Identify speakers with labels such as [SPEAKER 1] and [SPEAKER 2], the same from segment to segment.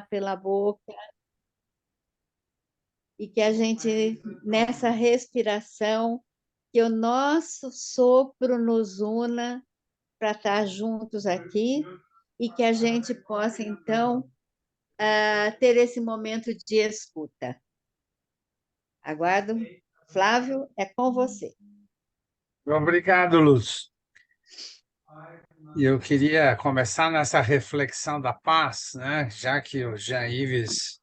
[SPEAKER 1] pela boca e que a gente, nessa respiração, que o nosso sopro nos una para estar juntos aqui e que a gente possa, então, ter esse momento de escuta. Aguardo. Flávio, é com você.
[SPEAKER 2] Obrigado, Lúcio. E eu queria começar nessa reflexão da paz, né? Já que o Jean-Yves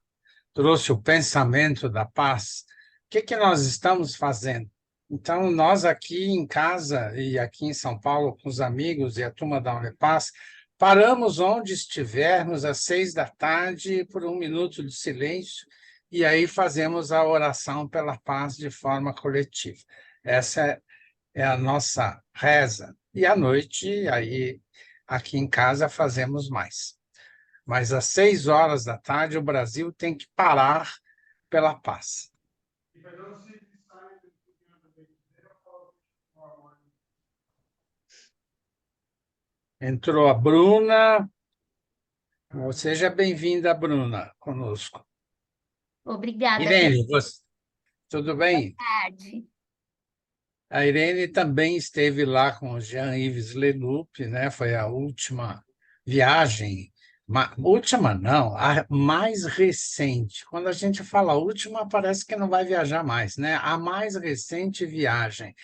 [SPEAKER 2] trouxe o pensamento da paz, o que que nós estamos fazendo? Então, nós aqui em casa e aqui em São Paulo, com os amigos e a turma da Unipaz, paramos onde estivermos às 6 da tarde por um minuto de silêncio e aí fazemos a oração pela paz de forma coletiva. Essa é a nossa reza. E à noite, aí, aqui em casa, fazemos mais. Mas às 6 horas da tarde, o Brasil tem que parar pela paz. Entrou a Bruna. Seja bem-vinda, Bruna, conosco.
[SPEAKER 3] Obrigada pela
[SPEAKER 2] Irene, tudo bem?
[SPEAKER 3] tarde.
[SPEAKER 2] A Irene também esteve lá com o Jean-Yves Leloup, né? Foi a última viagem, última não, a mais recente. Quando a gente fala última, parece que não vai viajar mais, né? A mais recente viagem.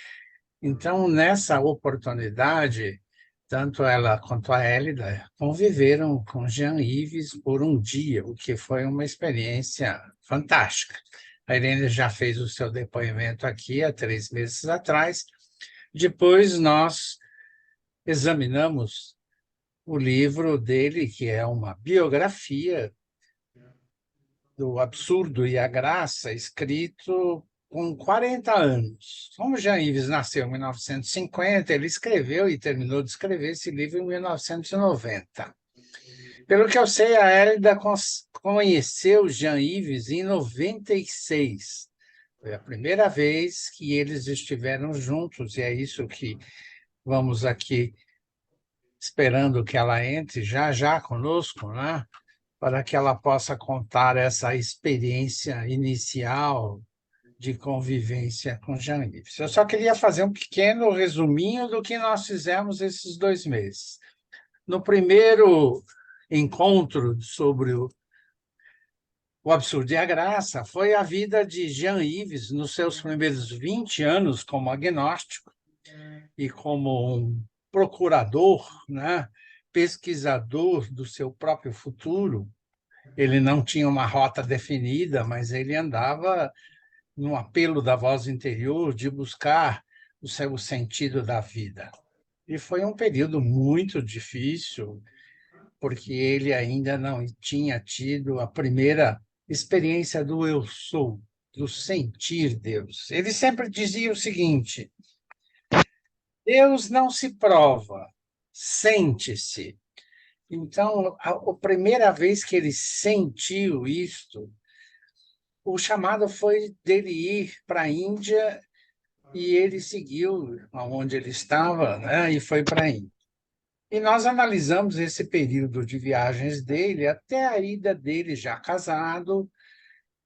[SPEAKER 2] Então, nessa oportunidade, tanto ela quanto a Hélida conviveram com Jean-Yves por um dia, o que foi uma experiência fantástica. A Irene já fez o seu depoimento aqui há 3 meses atrás. Depois nós examinamos o livro dele, que é uma biografia do absurdo e a graça, escrito com 40 anos. Como Jean Yves nasceu em 1950, ele escreveu e terminou de escrever esse livro em 1990. Pelo que eu sei, a Hélida conheceu Jean Yves em 96. Foi a primeira vez que eles estiveram juntos, e é isso que vamos aqui esperando que ela entre já já conosco, né? Para que ela possa contar essa experiência inicial de convivência com Jean-Yves. Eu só queria fazer um pequeno resuminho do que nós fizemos esses 2 meses. No primeiro encontro sobre o absurdo e a graça, foi a vida de Jean-Yves nos seus primeiros 20 anos como agnóstico e como um procurador, né, pesquisador do seu próprio futuro. Ele não tinha uma rota definida, mas ele andava no apelo da voz interior de buscar o sentido da vida. E foi um período muito difícil, porque ele ainda não tinha tido a primeira experiência do eu sou, do sentir Deus. Ele sempre dizia o seguinte: Deus não se prova, sente-se. Então, a primeira vez que ele sentiu isto, o chamado foi dele ir para a Índia e ele seguiu aonde ele estava, né, e foi para a Índia. E nós analisamos esse período de viagens dele até a ida dele já casado,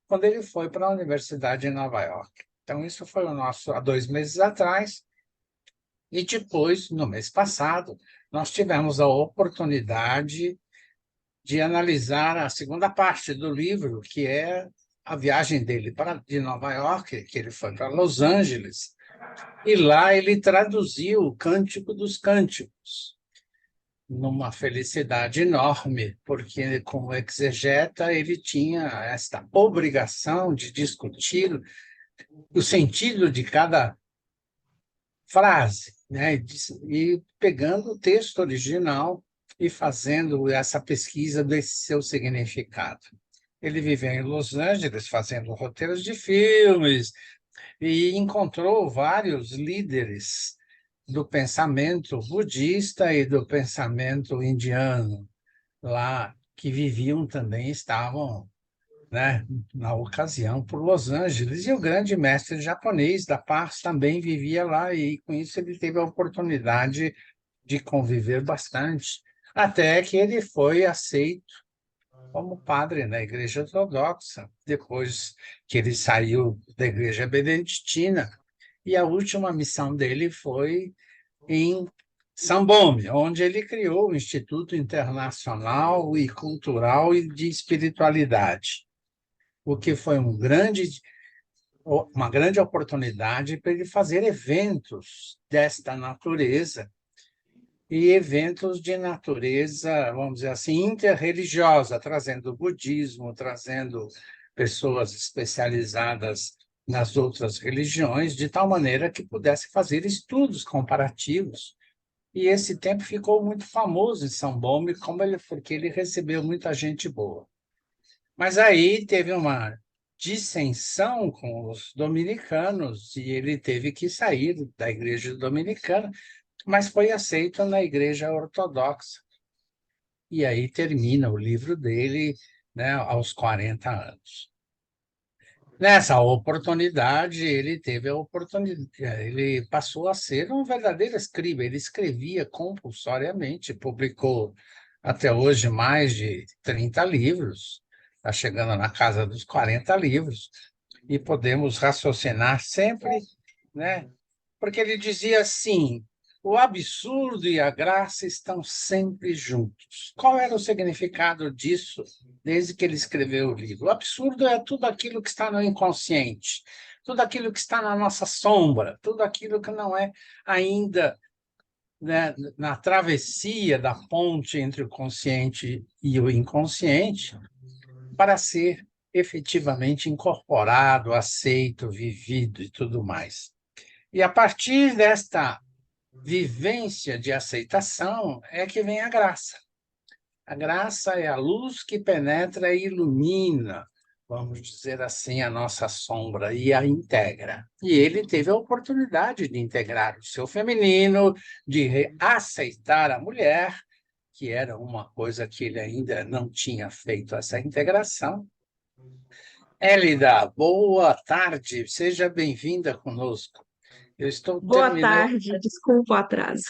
[SPEAKER 2] quando ele foi para a Universidade de Nova York. Então, isso foi o nosso há 2 meses atrás. E depois, no mês passado, nós tivemos a oportunidade de analisar a segunda parte do livro, que é a viagem dele de Nova York, que ele foi para Los Angeles, e lá ele traduziu o Cântico dos Cânticos, numa felicidade enorme, porque, como exegeta, ele tinha esta obrigação de discutir o sentido de cada frase, né? E pegando o texto original e fazendo essa pesquisa desse seu significado. Ele viveu em Los Angeles fazendo roteiros de filmes e encontrou vários líderes do pensamento budista e do pensamento indiano lá, que viviam também, estavam, né, na ocasião, por Los Angeles. E o grande mestre japonês da paz também vivia lá, e com isso ele teve a oportunidade de conviver bastante, até que ele foi aceito como padre na Igreja Ortodoxa, depois que ele saiu da Igreja Beneditina, e a última missão dele foi em São Bome, onde ele criou o Instituto Internacional e Cultural e de Espiritualidade, o que foi uma grande oportunidade para ele fazer eventos desta natureza, e eventos de natureza, vamos dizer assim, interreligiosa, trazendo budismo, trazendo pessoas especializadas nas outras religiões, de tal maneira que pudesse fazer estudos comparativos. E esse tempo ficou muito famoso em São Bome, porque ele recebeu muita gente boa. Mas aí teve uma dissensão com os dominicanos e ele teve que sair da igreja dominicana, mas foi aceito na Igreja Ortodoxa. E aí termina o livro dele, né, aos 40 anos. Nessa oportunidade, ele teve a oportunidade, ele passou a ser um verdadeiro escriba, ele escrevia compulsoriamente, publicou até hoje mais de 30 livros, está chegando na casa dos 40 livros, e podemos raciocinar sempre, né? Porque ele dizia assim: o absurdo e a graça estão sempre juntos. Qual era o significado disso desde que ele escreveu o livro? O absurdo é tudo aquilo que está no inconsciente, tudo aquilo que está na nossa sombra, tudo aquilo que não é ainda, né, na travessia da ponte entre o consciente e o inconsciente, para ser efetivamente incorporado, aceito, vivido e tudo mais. E a partir desta vivência de aceitação é que vem a graça. A graça é a luz que penetra e ilumina, vamos dizer assim, a nossa sombra e a integra. E ele teve a oportunidade de integrar o seu feminino, de aceitar a mulher, que era uma coisa que ele ainda não tinha feito essa integração. Élida, boa tarde, seja bem-vinda conosco. Eu estou
[SPEAKER 4] Boa
[SPEAKER 2] terminando.
[SPEAKER 4] tarde, desculpa o atraso.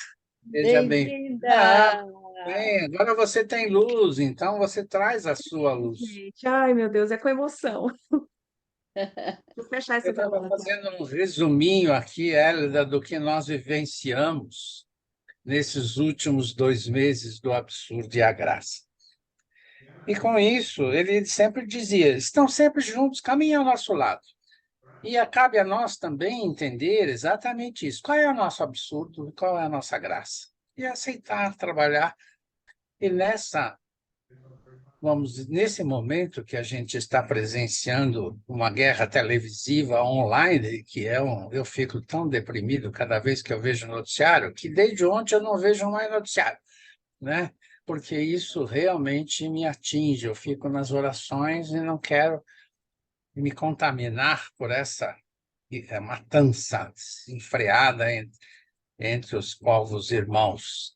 [SPEAKER 2] Seja bem-vinda.
[SPEAKER 1] Bem-vinda!
[SPEAKER 2] Bem, agora você tem luz, então você traz a sua luz.
[SPEAKER 4] Gente, ai meu Deus, é com emoção. Vou fechar
[SPEAKER 2] Eu
[SPEAKER 4] essa
[SPEAKER 2] estava
[SPEAKER 4] janela.
[SPEAKER 2] fazendo um resuminho aqui, Hélida, do que nós vivenciamos nesses últimos 2 meses do absurdo e a graça. E com isso, ele sempre dizia: estão sempre juntos, caminham ao nosso lado. E cabe a nós também entender exatamente isso. Qual é o nosso absurdo e qual é a nossa graça? E aceitar, trabalhar. E nesse momento que a gente está presenciando uma guerra televisiva online, eu fico tão deprimido cada vez que eu vejo noticiário, que desde ontem eu não vejo mais noticiário, né? Porque isso realmente me atinge. Eu fico nas orações e não quero me contaminar por essa matança desenfreada entre os povos irmãos.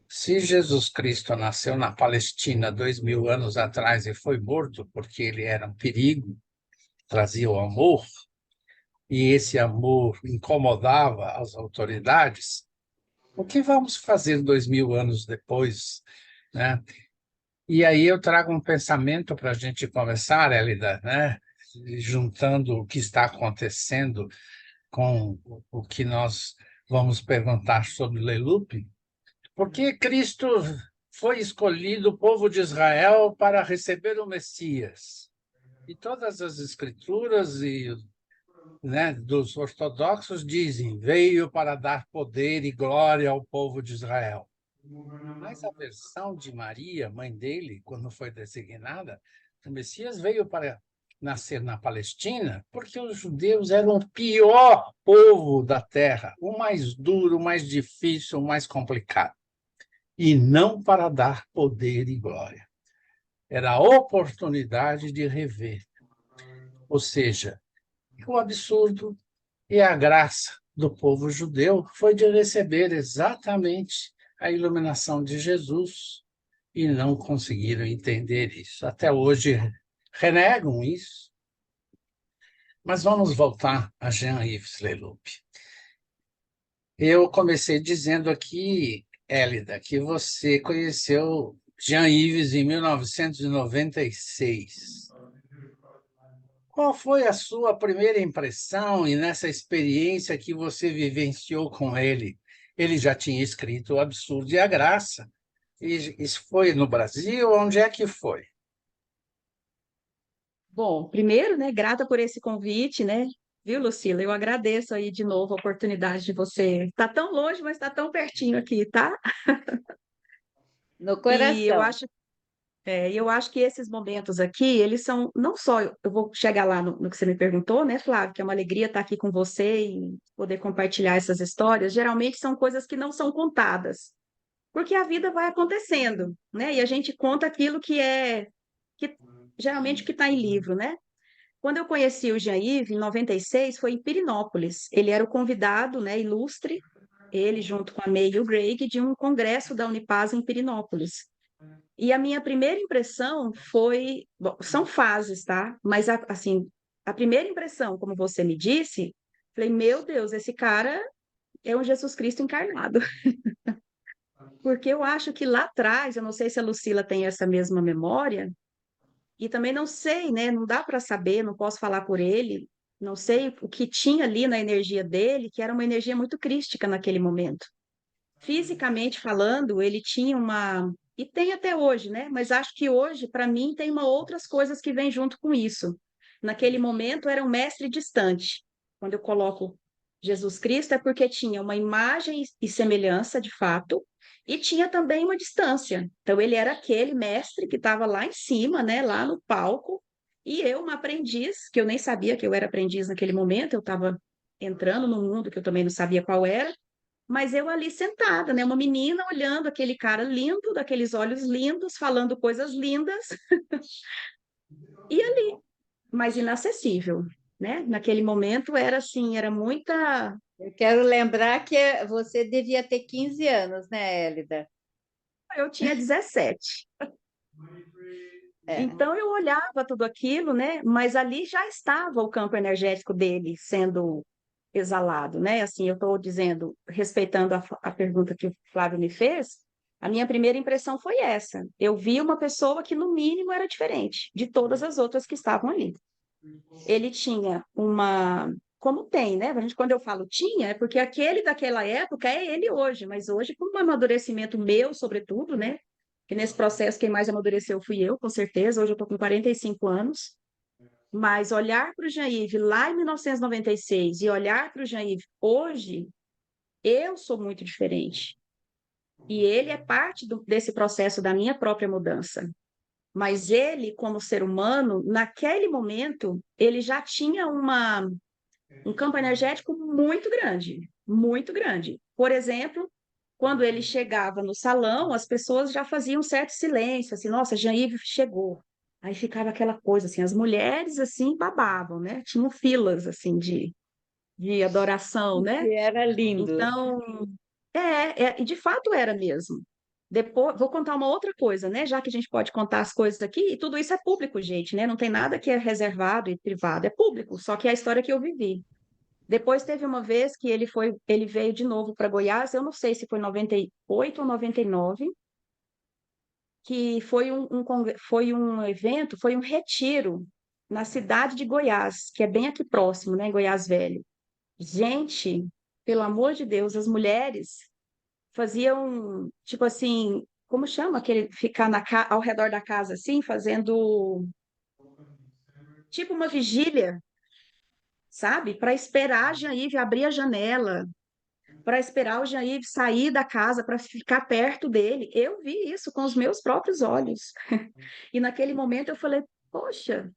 [SPEAKER 2] Se Jesus Cristo nasceu na Palestina 2000 anos atrás e foi morto porque ele era um perigo, trazia o amor, e esse amor incomodava as autoridades, o que vamos fazer 2000 anos depois, né? E aí eu trago um pensamento para a gente começar, Elida, né? Juntando o que está acontecendo com o que nós vamos perguntar sobre Lelupe. Por que Cristo foi escolhido o povo de Israel para receber o Messias? E todas as escrituras né, dos ortodoxos dizem: veio para dar poder e glória ao povo de Israel. Mas a versão de Maria, mãe dele, quando foi designada, o Messias veio para nascer na Palestina porque os judeus eram o pior povo da terra, o mais duro, o mais difícil, o mais complicado. E não para dar poder e glória. Era a oportunidade de rever. Ou seja, o absurdo e a graça do povo judeu foi de receber exatamente a iluminação de Jesus e não conseguiram entender isso. Até hoje renegam isso. Mas vamos voltar a Jean-Yves Leloup. Eu comecei dizendo aqui, Hélida, que você conheceu Jean Yves em 1996. Qual foi a sua primeira impressão e nessa experiência que você vivenciou com ele? Ele já tinha escrito O Absurdo e a Graça. E isso foi no Brasil? Onde é que foi?
[SPEAKER 4] Bom, primeiro, né, grata por esse convite, né? Viu, Lucila? Eu agradeço aí de novo a oportunidade de você. Está tão longe, mas está tão pertinho aqui, tá?
[SPEAKER 1] No
[SPEAKER 4] E
[SPEAKER 1] coração.
[SPEAKER 4] eu acho que esses momentos aqui, eles são não só, eu vou chegar lá no que você me perguntou, né, Flávio, que é uma alegria estar aqui com você e poder compartilhar essas histórias. Geralmente são coisas que não são contadas, porque a vida vai acontecendo, né? E a gente conta aquilo que geralmente o que está em livro, né? Quando eu conheci o Jair, em 96, foi em Pirinópolis. Ele era o convidado, né, ilustre, ele junto com a May e o Greg, de um congresso da Unipaz em Pirinópolis. E a minha primeira impressão foi, bom, são fases, tá? Mas assim, a primeira impressão, como você me disse, falei, meu Deus, esse cara é um Jesus Cristo encarnado. Porque eu acho que lá atrás, eu não sei se a Lucila tem essa mesma memória, e também não sei, né? Não dá para saber, não posso falar por ele, não sei o que tinha ali na energia dele, que era uma energia muito crística naquele momento. Fisicamente falando, ele tinha uma. E tem até hoje, né? Mas acho que hoje, para mim, tem uma outras coisas que vêm junto com isso. Naquele momento, era um mestre distante. Quando eu coloco Jesus Cristo, é porque tinha uma imagem e semelhança, de fato, e tinha também uma distância. Então, ele era aquele mestre que estava lá em cima, né? Lá no palco, e eu, uma aprendiz, que eu nem sabia que eu era aprendiz naquele momento, eu estava entrando num mundo que eu também não sabia qual era, mas eu ali sentada, né? Uma menina olhando aquele cara lindo, daqueles olhos lindos, falando coisas lindas, e ali, mas inacessível, né? Naquele momento era assim, era muita.
[SPEAKER 1] Eu quero lembrar que você devia ter 15 anos, né, Hélida?
[SPEAKER 4] Eu tinha 17.
[SPEAKER 1] É.
[SPEAKER 4] Então eu olhava tudo aquilo, né? Mas ali já estava o campo energético dele sendo exalado, né? Assim, eu estou dizendo, respeitando a pergunta que o Flávio me fez, a minha primeira impressão foi essa. Eu vi uma pessoa que, no mínimo, era diferente de todas as outras que estavam ali. Ele tinha uma. Como tem, né? A gente, quando eu falo tinha, é porque aquele daquela época é ele hoje, mas hoje, com um amadurecimento meu, sobretudo, né? Que nesse processo quem mais amadureceu fui eu, com certeza. Hoje eu estou com 45 anos. Mas olhar para o Jean-Yves lá em 1996 e olhar para o Jean-Yves hoje, eu sou muito diferente. E ele é parte desse processo da minha própria mudança. Mas ele, como ser humano, naquele momento, ele já tinha um campo energético muito grande, muito grande. Por exemplo, quando ele chegava no salão, as pessoas já faziam um certo silêncio, assim, nossa, Jean-Yves chegou. Aí ficava aquela coisa assim, as mulheres assim babavam, né? Tinham filas assim de adoração, né?
[SPEAKER 1] E era lindo.
[SPEAKER 4] Então, e de fato era mesmo. Depois, vou contar uma outra coisa, né? Já que a gente pode contar as coisas aqui, e tudo isso é público, gente, né? Não tem nada que é reservado e privado, é público, só que é a história que eu vivi. Depois teve uma vez que ele veio de novo para Goiás, eu não sei se foi 98 ou 99, que foi foi um evento, foi um retiro na cidade de Goiás, que é bem aqui próximo, né, Goiás Velho. Gente, pelo amor de Deus, as mulheres faziam, tipo assim, como chama aquele ficar ao redor da casa assim, fazendo tipo uma vigília, sabe? Para esperar a Janive abrir a janela, para esperar o Jair sair da casa para ficar perto dele. Eu vi isso com os meus próprios olhos. E naquele momento eu falei, poxa,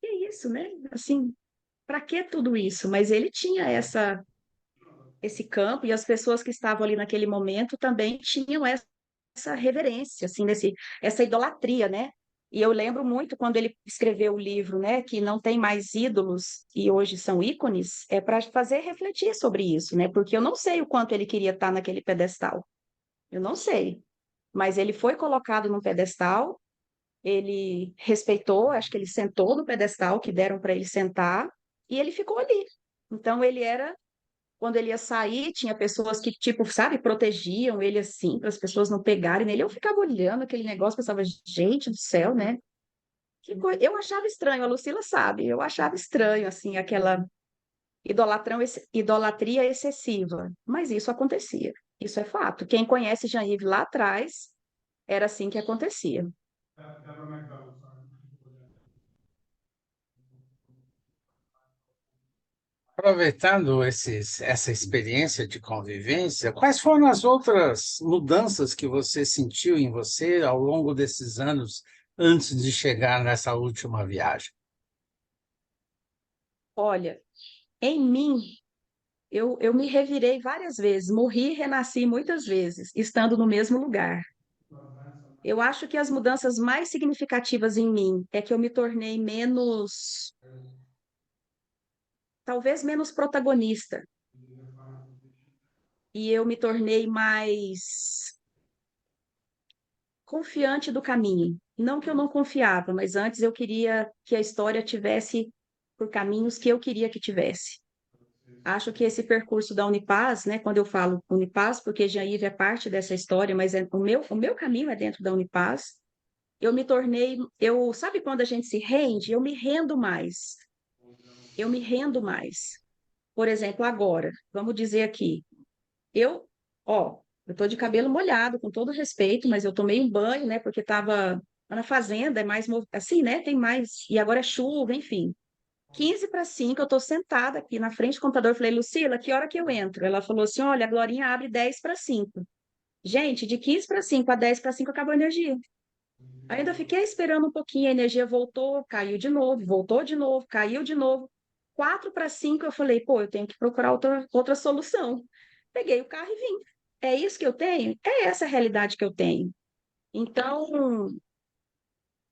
[SPEAKER 4] que isso, né? Assim, para que tudo isso? Mas ele tinha esse campo e as pessoas que estavam ali naquele momento também tinham essa reverência, assim, essa idolatria, né? E eu lembro muito quando ele escreveu o livro, né, que não tem mais ídolos e hoje são ícones, é para fazer refletir sobre isso, né? Porque eu não sei o quanto ele queria estar naquele pedestal. Eu não sei. Mas ele foi colocado num pedestal, ele respeitou, acho que ele sentou no pedestal que deram para ele sentar e ele ficou ali. Então ele era Quando ele ia sair, tinha pessoas que, tipo, sabe, protegiam ele assim, para as pessoas não pegarem nele. Eu ficava olhando aquele negócio, pensava, gente do céu, né? Eu achava estranho, a Lucila sabe, eu achava estranho, assim, aquela idolatria excessiva. Mas isso acontecia, isso é fato. Quem conhece Jean-Yves lá atrás, era assim que acontecia.
[SPEAKER 2] Aproveitando essa experiência de convivência, quais foram as outras mudanças que você sentiu em você ao longo desses anos antes de chegar nessa última viagem?
[SPEAKER 4] Olha, em mim, eu me revirei várias vezes, morri e renasci muitas vezes, estando no mesmo lugar. Eu acho que as mudanças mais significativas em mim é que eu me tornei menos, talvez menos protagonista, e eu me tornei mais confiante do caminho. Não que eu não confiava, mas antes eu queria que a história tivesse por caminhos que eu queria que tivesse. Acho que esse percurso da Unipaz, né, quando eu falo Unipaz, porque Jair é parte dessa história, mas o meu caminho é dentro da Unipaz, eu me tornei, sabe quando a gente se rende? Eu me rendo mais. Eu me rendo mais. Por exemplo, agora, vamos dizer aqui, eu, eu tô de cabelo molhado, com todo respeito, mas eu tomei um banho, né, porque estava na fazenda, é mais, assim, né, tem mais, e agora é chuva, enfim. 15 para 5, eu estou sentada aqui na frente do computador. Falei, Lucila, que hora que eu entro? Ela falou assim: olha, a Glorinha abre 10 para 5. Gente, de 15 para 5 a 10 para 5 acabou a energia. Ainda fiquei esperando um pouquinho, a energia voltou, caiu de novo, voltou de novo, caiu de novo. 4 para 5, eu falei, pô, eu tenho que procurar outra solução. Peguei o carro e vim. É isso que eu tenho? É essa a realidade que eu tenho. Então,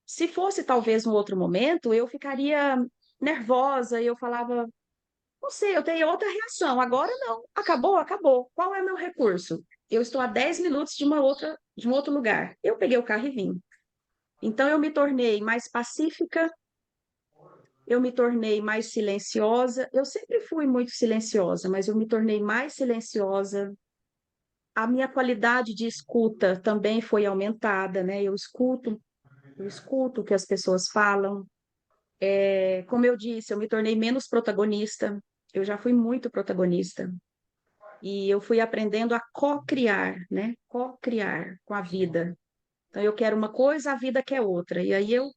[SPEAKER 4] se fosse talvez um outro momento, eu ficaria nervosa e eu falava, não sei, eu tenho outra reação. Agora não. Acabou, acabou. Qual é meu recurso? Eu estou a 10 minutos de um outro lugar. Eu peguei o carro e vim. Então eu me tornei mais pacífica, eu me tornei mais silenciosa. Eu sempre fui muito silenciosa, mas eu me tornei mais silenciosa. A minha qualidade de escuta também foi aumentada, né? Eu escuto o que as pessoas falam. Como eu disse, eu me tornei menos protagonista. Eu já fui muito protagonista. E eu fui aprendendo a co-criar, né? Co-criar com a vida. Então, eu quero uma coisa, a vida quer outra. E aí eu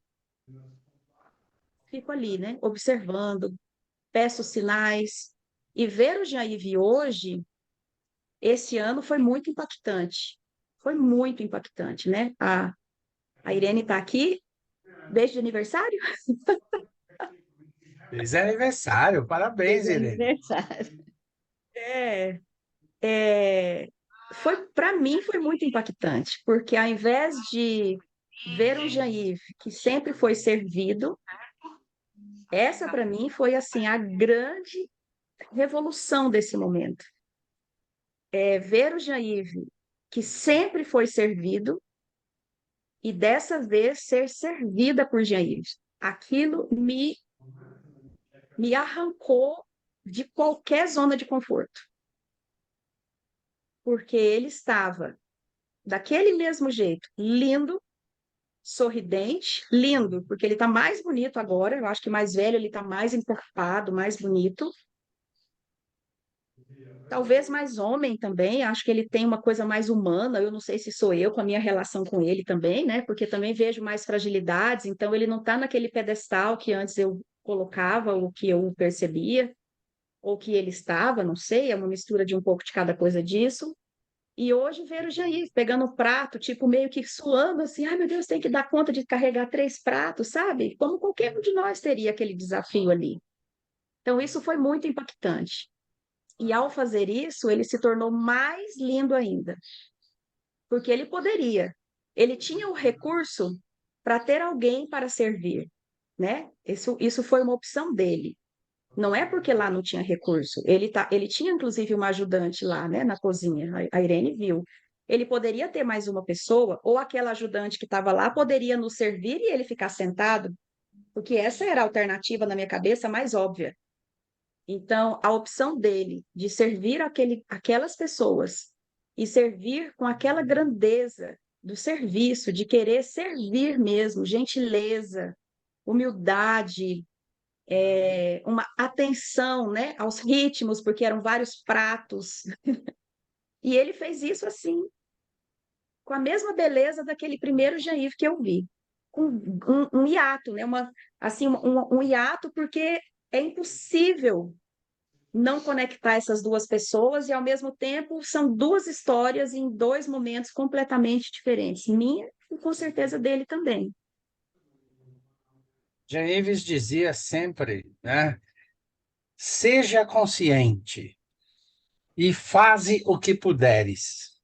[SPEAKER 4] fico ali, né? Observando, peço sinais. E ver o Jair hoje, esse ano, foi muito impactante. Foi muito impactante, né? A Irene está aqui. Beijo de aniversário?
[SPEAKER 2] Feliz aniversário,
[SPEAKER 1] Feliz
[SPEAKER 2] parabéns, Irene.
[SPEAKER 1] aniversário.
[SPEAKER 4] É, é, para mim foi muito impactante, porque ao invés de ver um Jair que sempre foi servido, essa para mim foi assim a grande revolução desse momento. Ver o Jair que sempre foi servido e dessa vez ser servida por Jair. Aquilo me arrancou de qualquer zona de conforto, porque ele estava daquele mesmo jeito, lindo, sorridente, lindo, porque ele está mais bonito agora. Eu acho que mais velho, ele está mais encorpado, mais bonito. Talvez mais homem também, acho que ele tem uma coisa mais humana. Eu não sei se sou eu com a minha relação com ele também, né? Porque também vejo mais fragilidades, então ele não está naquele pedestal que antes eu colocava, ou que eu percebia, ou que ele estava, não sei, é uma mistura de um pouco de cada coisa disso. E hoje ver o Jair pegando o prato, tipo, meio que suando assim, ai meu Deus, tem que dar conta de carregar 3 pratos, sabe? Como qualquer um de nós teria aquele desafio ali. Então, isso foi muito impactante. E ao fazer isso, ele se tornou mais lindo ainda, porque ele poderia, ele tinha o recurso para ter alguém para servir, né? Isso foi uma opção dele. Não é porque lá não tinha recurso. Ele tinha inclusive uma ajudante lá, né, na cozinha. A Irene viu. Ele poderia ter mais uma pessoa, ou aquela ajudante que estava lá poderia nos servir e ele ficar sentado, porque essa era a alternativa na minha cabeça mais óbvia. Então, a opção dele de servir aquelas pessoas e servir com aquela grandeza do serviço, de querer servir mesmo, gentileza, humildade, uma atenção, né, aos ritmos, porque eram vários pratos. E ele fez isso assim, com a mesma beleza daquele primeiro Jair que eu vi, com um hiato, né, assim, um hiato, porque é impossível não conectar essas duas pessoas e, ao mesmo tempo, são duas histórias em dois momentos completamente diferentes, minha e com certeza dele também.
[SPEAKER 2] Jean Yves dizia sempre, né? Seja consciente e faze o que puderes.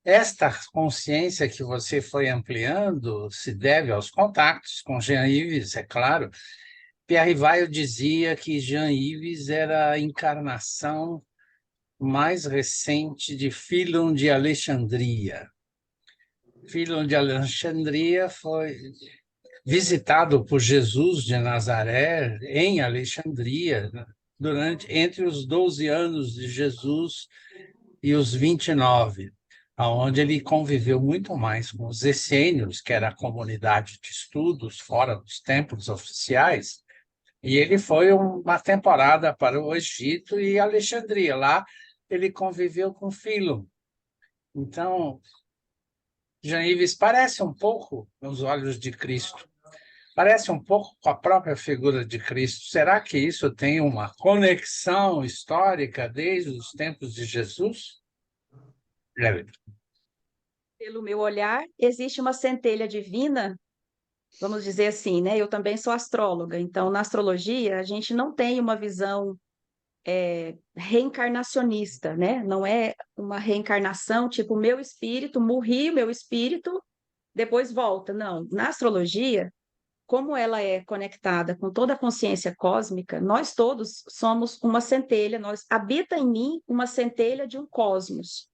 [SPEAKER 2] Esta consciência que você foi ampliando se deve aos contatos com Jean Yves, é claro. Pierre Rivaio dizia que Jean Yves era a encarnação mais recente de Philon de Alexandria. Philon de Alexandria foi visitado por Jesus de Nazaré em Alexandria entre os 12 anos de Jesus e os 29, onde ele conviveu muito mais com os essênios, que era a comunidade de estudos fora dos templos oficiais, e ele foi uma temporada para o Egito e Alexandria. Lá ele conviveu com Philon. Então, Jean Yves parece um pouco, nos olhos de Cristo, parece um pouco com a própria figura de Cristo. Será que isso tem uma conexão histórica desde os tempos de Jesus?
[SPEAKER 4] Pelo meu olhar, existe uma centelha divina, vamos dizer assim, né? Eu também sou astróloga, então na astrologia a gente não tem uma visão reencarnacionista, né? Não é uma reencarnação tipo meu espírito, morri, meu espírito depois volta. Não, na astrologia, como ela é conectada com toda a consciência cósmica, nós todos somos uma centelha, habita em mim uma centelha de um cosmos.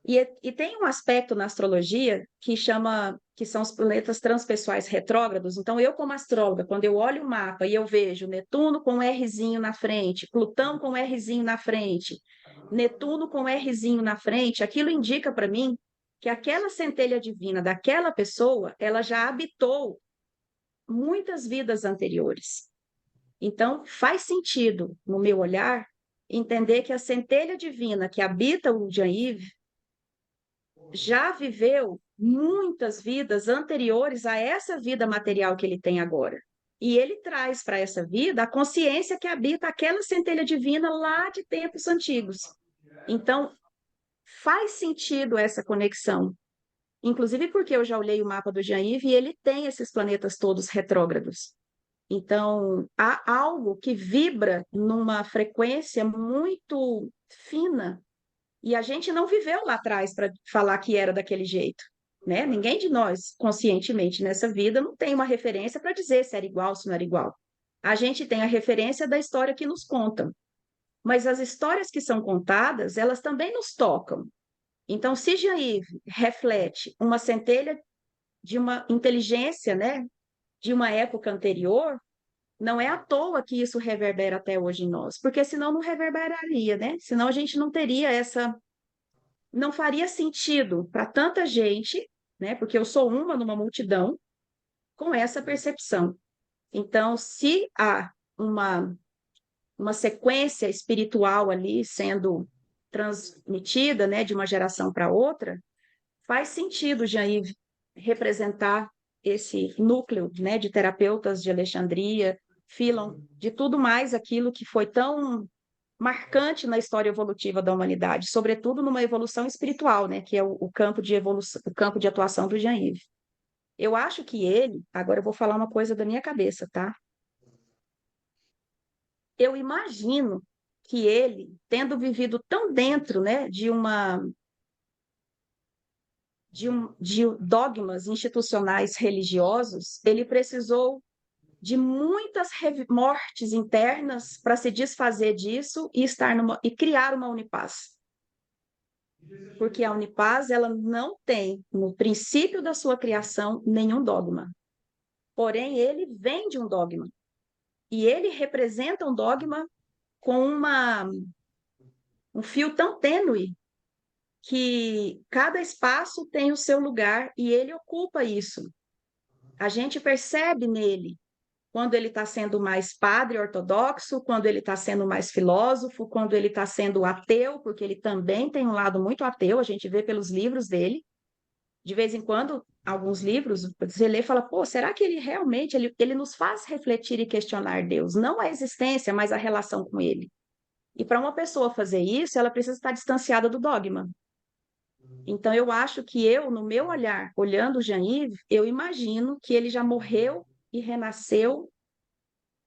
[SPEAKER 4] E tem um aspecto na astrologia que são os planetas transpessoais retrógrados. Então, eu, como astróloga, quando eu olho o mapa e eu vejo Netuno com um Rzinho na frente, Plutão com um Rzinho na frente, Netuno com um Rzinho na frente, aquilo indica para mim que aquela centelha divina daquela pessoa, ela já habitou muitas vidas anteriores. Então, faz sentido, no meu olhar, entender que a centelha divina que habita o Jean-Yves já viveu muitas vidas anteriores a essa vida material que ele tem agora. E ele traz para essa vida a consciência que habita aquela centelha divina lá de tempos antigos. Então, faz sentido essa conexão. Inclusive porque eu já olhei o mapa do Jean-Yves e ele tem esses planetas todos retrógrados. Então, há algo que vibra numa frequência muito fina e a gente não viveu lá atrás para falar que era daquele jeito, né? Ninguém de nós, conscientemente nessa vida, não tem uma referência para dizer se era igual, se não era igual. A gente tem a referência da história que nos contam. Mas as histórias que são contadas, elas também nos tocam. Então, se Jair reflete uma centelha de uma inteligência, né, de uma época anterior, não é à toa que isso reverbera até hoje em nós, porque senão não reverberaria, né? Senão a gente não teria não faria sentido para tanta gente, né? Porque eu sou uma numa multidão com essa percepção. Então, se há uma sequência espiritual ali sendo transmitida, né, de uma geração para outra, faz sentido, Jair, representar esse núcleo, né, de terapeutas de Alexandria, Philon, de tudo mais aquilo que foi tão marcante na história evolutiva da humanidade, sobretudo numa evolução espiritual, né, que é o campo de evolução, o campo de atuação do Jean-Yves. Eu acho que ele, agora eu vou falar uma coisa da minha cabeça, tá? Eu imagino que ele, tendo vivido tão dentro, né, de dogmas institucionais religiosos, ele precisou de muitas mortes internas para se desfazer disso e e criar uma Unipaz. Porque a Unipaz, ela não tem, no princípio da sua criação, nenhum dogma. Porém, ele vem de um dogma. E ele representa um dogma com um fio tão tênue que cada espaço tem o seu lugar e ele ocupa isso. A gente percebe nele quando ele está sendo mais padre ortodoxo, quando ele está sendo mais filósofo, quando ele está sendo ateu, porque ele também tem um lado muito ateu, a gente vê pelos livros dele. De vez em quando, alguns livros, você lê e fala, pô, será que ele realmente, ele nos faz refletir e questionar Deus? Não a existência, mas a relação com ele. E para uma pessoa fazer isso, ela precisa estar distanciada do dogma. Então, eu acho que eu, no meu olhar, olhando o Jean-Yves, eu imagino que ele já morreu e renasceu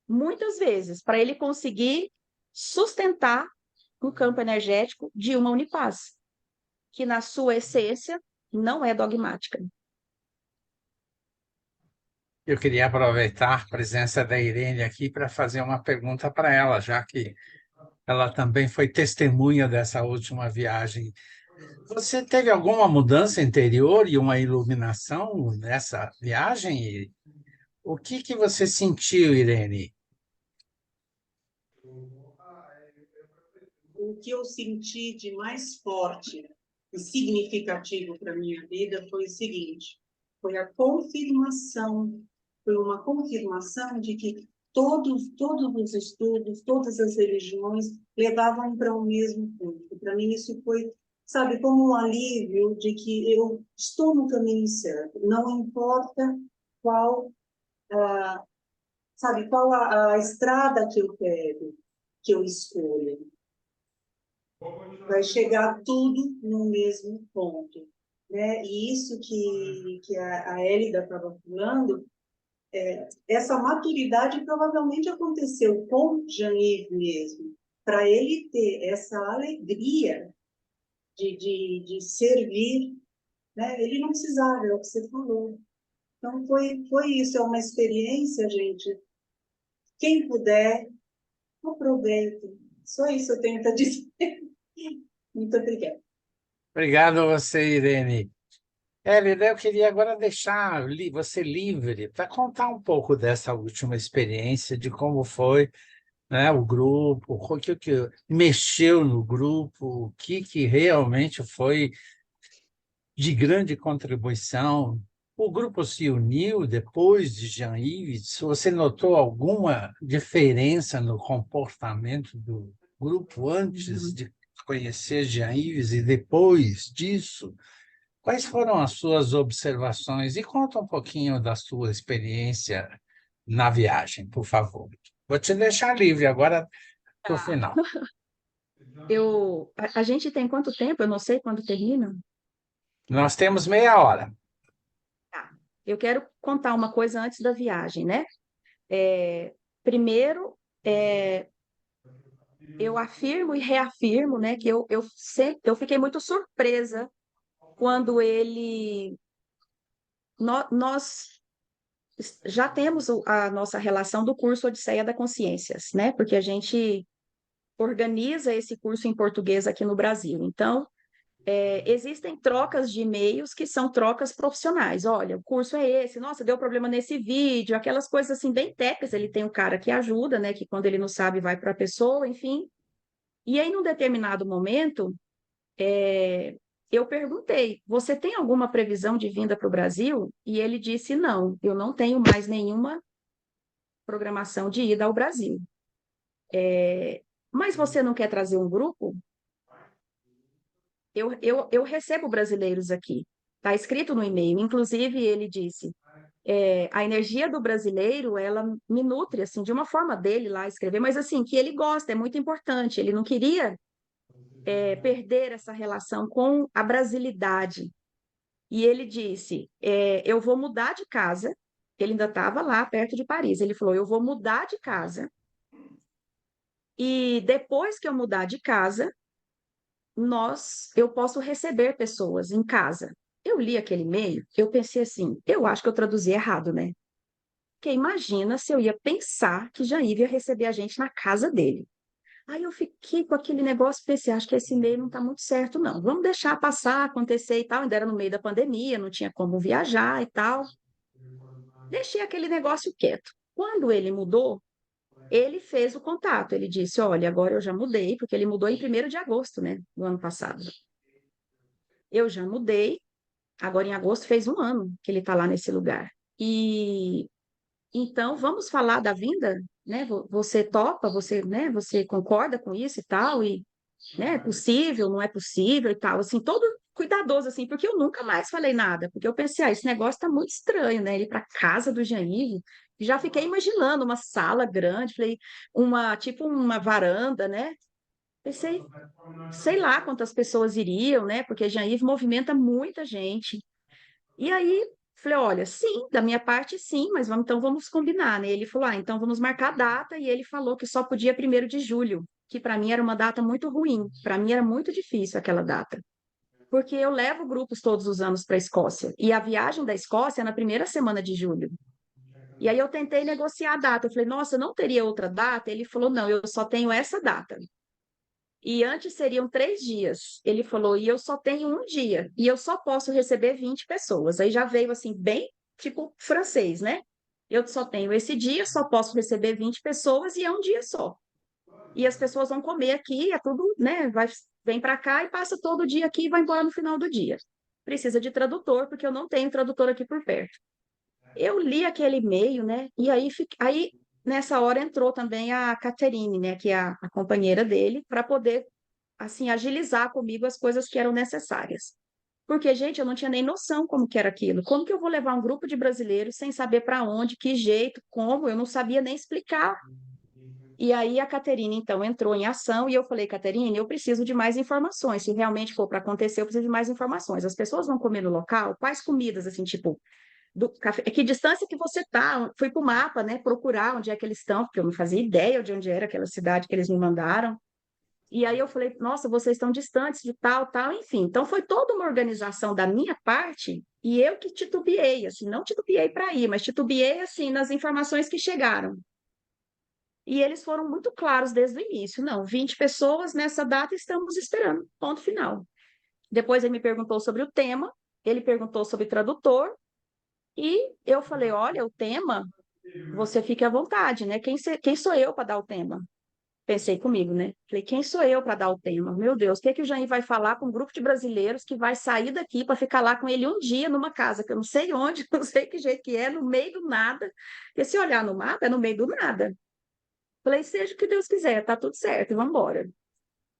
[SPEAKER 4] muitas vezes para ele conseguir sustentar um campo energético de uma Unipaz, que na sua essência não é dogmática.
[SPEAKER 2] Eu queria aproveitar a presença da Irene aqui para fazer uma pergunta para ela, já que ela também foi testemunha dessa última viagem. Você teve alguma mudança interior e uma iluminação nessa viagem? O que que você sentiu, Irene?
[SPEAKER 5] O que eu senti de mais forte e significativo para a minha vida foi o seguinte, foi a confirmação, foi uma confirmação de que todos os estudos, todas as religiões levavam para o mesmo ponto. Para mim isso foi, sabe, como um alívio de que eu estou no caminho certo, não importa qual, sabe, qual a estrada que eu pego, que eu escolho. Vai chegar tudo no mesmo ponto, né? E isso que a Hélida estava falando, essa maturidade provavelmente aconteceu com Jean-Yves mesmo, para ele ter essa alegria de servir, né? Ele não precisava, é o que você falou. Então, foi isso, é uma experiência, gente. Quem puder, aproveita. Só isso eu tenho para dizer. Muito obrigada.
[SPEAKER 2] Obrigado a você, Irene. Hélida, eu queria agora deixar você livre para contar um pouco dessa última experiência, de como foi, né, o grupo, o que mexeu no grupo, o que realmente foi de grande contribuição. O grupo se uniu depois de Jean-Yves. Você notou alguma diferença no comportamento do grupo antes de conhecer Jean-Yves e depois disso? Quais foram as suas observações? E conta um pouquinho da sua experiência na viagem, por favor. Vou te deixar livre agora para o final.
[SPEAKER 4] A gente tem quanto tempo? Eu não sei quando termina.
[SPEAKER 2] Nós temos meia hora.
[SPEAKER 4] Tá. Eu quero contar uma coisa antes da viagem, né? Primeiro, eu afirmo e reafirmo, né, que eu fiquei muito surpresa quando nós já temos a nossa relação do curso Odisseia da Consciências, né? Porque a gente organiza esse curso em português aqui no Brasil. Então, existem trocas de e-mails que são trocas profissionais. Olha, o curso é esse, nossa, deu problema nesse vídeo, aquelas coisas assim bem técnicas. Ele tem um cara que ajuda, né? Que quando ele não sabe, vai para a pessoa, enfim. E aí, num determinado momento, eu perguntei: você tem alguma previsão de vinda para o Brasil? E ele disse: não, eu não tenho mais nenhuma programação de ida ao Brasil. Mas você não quer trazer um grupo? Eu recebo brasileiros aqui, está escrito no e-mail. Inclusive, ele disse: a energia do brasileiro, ela me nutre, assim, de uma forma dele lá escrever, mas assim, que ele gosta, é muito importante. Ele não queria perder essa relação com a brasilidade. E ele disse: eu vou mudar de casa. Ele ainda estava lá perto de Paris. Ele falou: eu vou mudar de casa. E depois que eu mudar de casa, eu posso receber pessoas em casa. Eu li aquele e-mail, eu pensei assim, eu acho que eu traduzi errado, né? Porque imagina se eu ia pensar que Jair ia receber a gente na casa dele. Aí eu fiquei com aquele negócio, pensei, acho que esse e-mail não está muito certo, não. Vamos deixar passar, acontecer e tal. Ainda era no meio da pandemia, não tinha como viajar e tal. Deixei aquele negócio quieto. Quando ele mudou, ele fez o contato, ele disse, olha, agora eu já mudei, porque ele mudou em 1º de agosto, né, do ano passado. Eu já mudei, agora em agosto fez 1 ano que ele está lá nesse lugar. E então vamos falar da vinda, né? Você topa, você, né? Você concorda com isso e tal, e né? É possível, não é possível e tal, assim, todo cuidadoso, assim, porque eu nunca mais falei nada, porque eu pensei, esse negócio tá muito estranho, né? Ele para casa do Jean-Yves, já fiquei imaginando uma sala grande, falei, tipo uma varanda, né? Pensei, sei lá quantas pessoas iriam, né? Porque Jean-Yves movimenta muita gente. E aí, falei, olha, sim, da minha parte, sim, mas então vamos combinar, né? Ele falou, então vamos marcar a data, e ele falou que só podia 1º de julho, que para mim era uma data muito ruim, para mim era muito difícil aquela data, porque eu levo grupos todos os anos para a Escócia, e a viagem da Escócia é na 1ª semana de julho. E aí eu tentei negociar a data, eu falei, nossa, não teria outra data? Ele falou, não, eu só tenho essa data. E antes seriam 3 dias. Ele falou, e eu só tenho 1 dia, e eu só posso receber 20 pessoas. Aí já veio assim, bem tipo francês, né? Eu só tenho esse dia, só posso receber 20 pessoas e é 1 dia só. E as pessoas vão comer aqui, é tudo, né? Vem para cá e passa todo dia aqui e vai embora no final do dia. Precisa de tradutor, porque eu não tenho tradutor aqui por perto. Eu li aquele e-mail, né? E aí nessa hora entrou também a Catherine, né? Que é a companheira dele, para poder assim, agilizar comigo as coisas que eram necessárias. Porque, gente, eu não tinha nem noção como que era aquilo. Como que eu vou levar um grupo de brasileiros sem saber para onde, que jeito, como? Eu não sabia nem explicar. E aí a Caterine, então, entrou em ação e eu falei, Caterine, eu preciso de mais informações. Se realmente for para acontecer, eu preciso de mais informações. As pessoas vão comer no local? Quais comidas, assim, tipo, do café? Que distância que você tá? Fui para o mapa, né, procurar onde é que eles estão, porque eu não fazia ideia de onde era aquela cidade que eles me mandaram. E aí eu falei, nossa, vocês estão distantes de tal, tal, enfim. Então foi toda uma organização da minha parte e eu que titubeei, assim, não titubeei para ir, mas titubeei assim nas informações que chegaram. E eles foram muito claros desde o início. Não, 20 pessoas nessa data estamos esperando. Ponto final. Depois ele me perguntou sobre o tema, ele perguntou sobre tradutor e eu falei, olha, o tema, você fique à vontade, né? Quem sou eu para dar o tema? Pensei comigo, né? Falei, quem sou eu para dar o tema? Meu Deus, o que é que o Jair vai falar com um grupo de brasileiros que vai sair daqui para ficar lá com ele 1 dia numa casa, que eu não sei onde, não sei que jeito que é, no meio do nada. Porque se olhar no mapa, é no meio do nada. Falei, seja o que Deus quiser, tá tudo certo, vamos embora.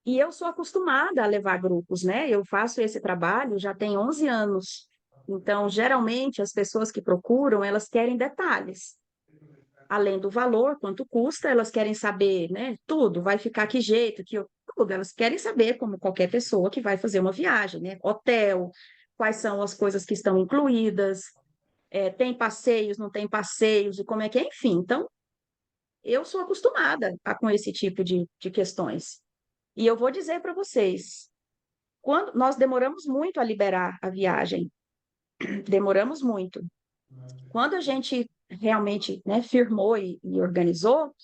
[SPEAKER 4] E eu sou acostumada a levar grupos, né? Eu faço esse trabalho já tem 11 anos. Então, geralmente, as pessoas que procuram, elas querem detalhes além do valor, quanto custa, elas querem saber, né, tudo, vai ficar que jeito, tudo, elas querem saber, como qualquer pessoa que vai fazer uma viagem, né, hotel, quais são as coisas que estão incluídas, tem passeios, não tem passeios, e como é que é, enfim. Então, eu sou acostumada com esse tipo de questões. E eu vou dizer para vocês, quando nós demoramos muito a liberar a viagem, demoramos muito. Quando a gente realmente, né, firmou e organizou,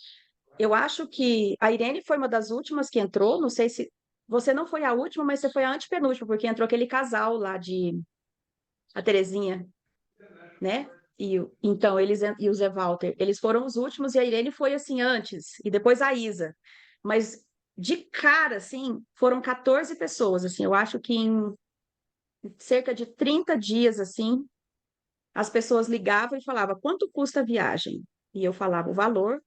[SPEAKER 4] eu acho que a Irene foi uma das últimas que entrou. Não sei se você não foi a última, mas você foi a antepenúltima, porque entrou aquele casal lá de a Terezinha, né? Então eles e o Zé Walter, eles foram os últimos e a Irene foi assim antes e depois a Isa. Mas de cara assim, foram 14 pessoas, assim. Eu acho que em cerca de 30 dias assim, as pessoas ligavam e falavam: "Quanto custa a viagem?" E eu falava o valor.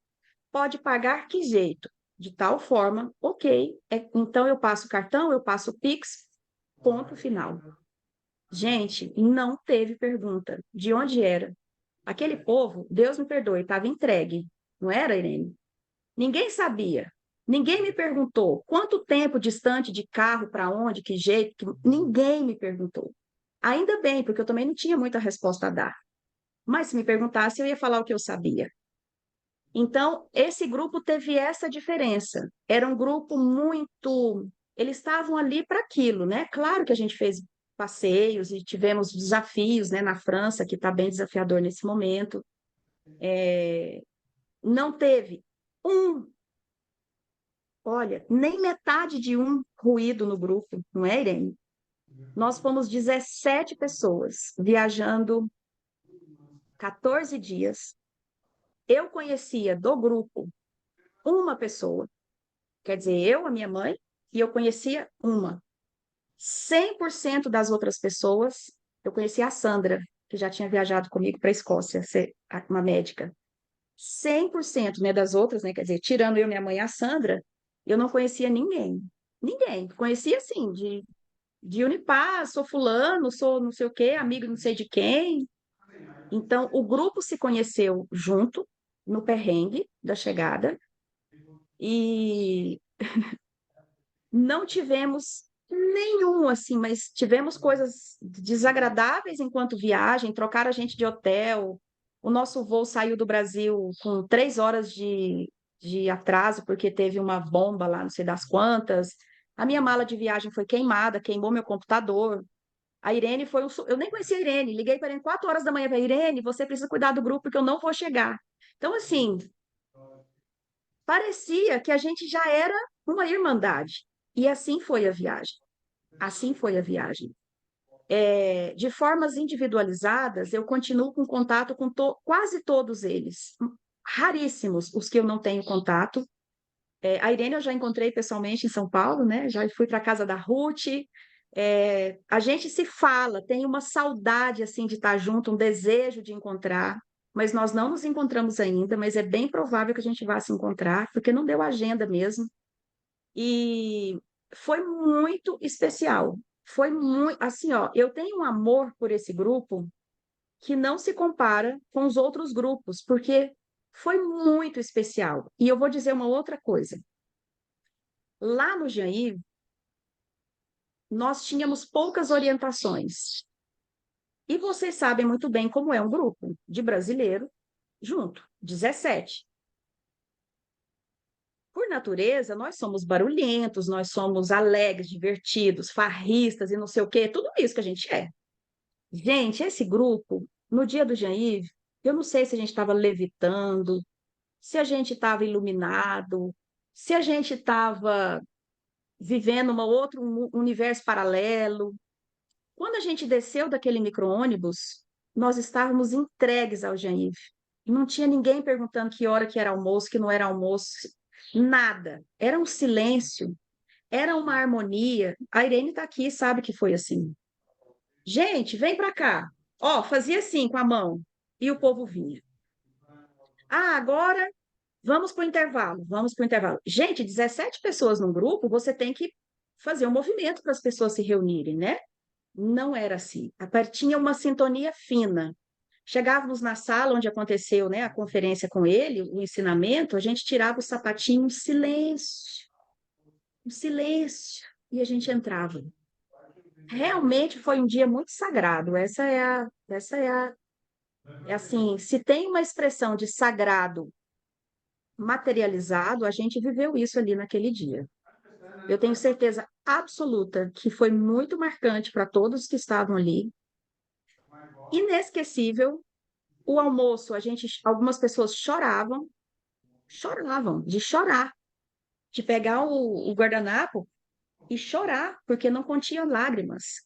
[SPEAKER 4] Pode pagar que jeito? De tal forma, ok. Então eu passo o cartão, eu passo o Pix, ponto final. Gente, não teve pergunta de onde era. Aquele povo, Deus me perdoe, estava entregue, não era, Irene? Ninguém sabia. Ninguém me perguntou quanto tempo distante de carro, para onde, que jeito, ninguém me perguntou. Ainda bem, porque eu também não tinha muita resposta a dar. Mas se me perguntasse, eu ia falar o que eu sabia. Então, esse grupo teve essa diferença. Era um grupo muito. Eles estavam ali para aquilo, né? Claro que a gente fez passeios e tivemos desafios, né, na França, que está bem desafiador nesse momento. Não teve um, olha, nem metade de um ruído no grupo, não é, Irene? Nós fomos 17 pessoas viajando 14 dias. Eu conhecia do grupo uma pessoa. Quer dizer, eu, a minha mãe, e eu conhecia uma. 100% das outras pessoas, eu conhecia a Sandra, que já tinha viajado comigo para a Escócia, ser uma médica. 100%, né, das outras, né, quer dizer, tirando eu, minha mãe e a Sandra, eu não conhecia ninguém. Ninguém. Conhecia, assim, de Unipar, sou fulano, sou não sei o quê, amigo não sei de quem. Então, o grupo se conheceu junto, no perrengue da chegada, e não tivemos nenhum, assim, mas tivemos coisas desagradáveis enquanto viagem, trocaram a gente de hotel. O nosso voo saiu do Brasil com 3 horas de atraso, porque teve uma bomba lá, não sei das quantas. A minha mala de viagem foi queimada, queimou meu computador. A Irene foi um. Eu nem conhecia a Irene, liguei para a Irene 4 horas da manhã para Irene, você precisa cuidar do grupo, porque eu não vou chegar. Então, assim, parecia que a gente já era uma irmandade. E assim foi a viagem. Assim foi a viagem. De formas individualizadas, eu continuo com contato com quase todos eles. Raríssimos os que eu não tenho contato. A Irene eu já encontrei pessoalmente em São Paulo, né? Já fui para a casa da Ruth. A gente se fala, tem uma saudade assim de estar junto, um desejo de encontrar, mas nós não nos encontramos ainda, mas é bem provável que a gente vá se encontrar, porque não deu agenda mesmo. E foi muito especial. Foi muito, assim, ó, eu tenho um amor por esse grupo que não se compara com os outros grupos, porque foi muito especial. E eu vou dizer uma outra coisa. Lá no Jair, nós tínhamos poucas orientações. E vocês sabem muito bem como é um grupo de brasileiro junto, 17. Por natureza, nós somos barulhentos, nós somos alegres, divertidos, farristas e não sei o quê, tudo isso que a gente é. Gente, esse grupo, no dia do Jean-Yves, eu não sei se a gente estava levitando, se a gente estava iluminado, se a gente estava vivendo um outro universo paralelo. Quando a gente desceu daquele micro-ônibus, nós estávamos entregues ao Jean-Yves. Não tinha ninguém perguntando que hora que era almoço, que não era almoço, nada. Era um silêncio, era uma harmonia. A Irene está aqui, sabe que foi assim. Gente, vem para cá. Ó, fazia assim com a mão e o povo vinha. Ah, agora vamos para o intervalo, vamos para o intervalo. Gente, 17 pessoas num grupo, você tem que fazer um movimento para as pessoas se reunirem, né? Não era assim. Tinha uma sintonia fina. Chegávamos na sala onde aconteceu, né, a conferência com ele, o ensinamento, a gente tirava o sapatinho, um silêncio, e a gente entrava. Realmente foi um dia muito sagrado. É assim, se tem uma expressão de sagrado materializado, a gente viveu isso ali naquele dia. Eu tenho certeza absoluta que foi muito marcante para todos que estavam ali. Inesquecível. O almoço, algumas pessoas choravam de chorar, de pegar o guardanapo e chorar, porque não continha lágrimas.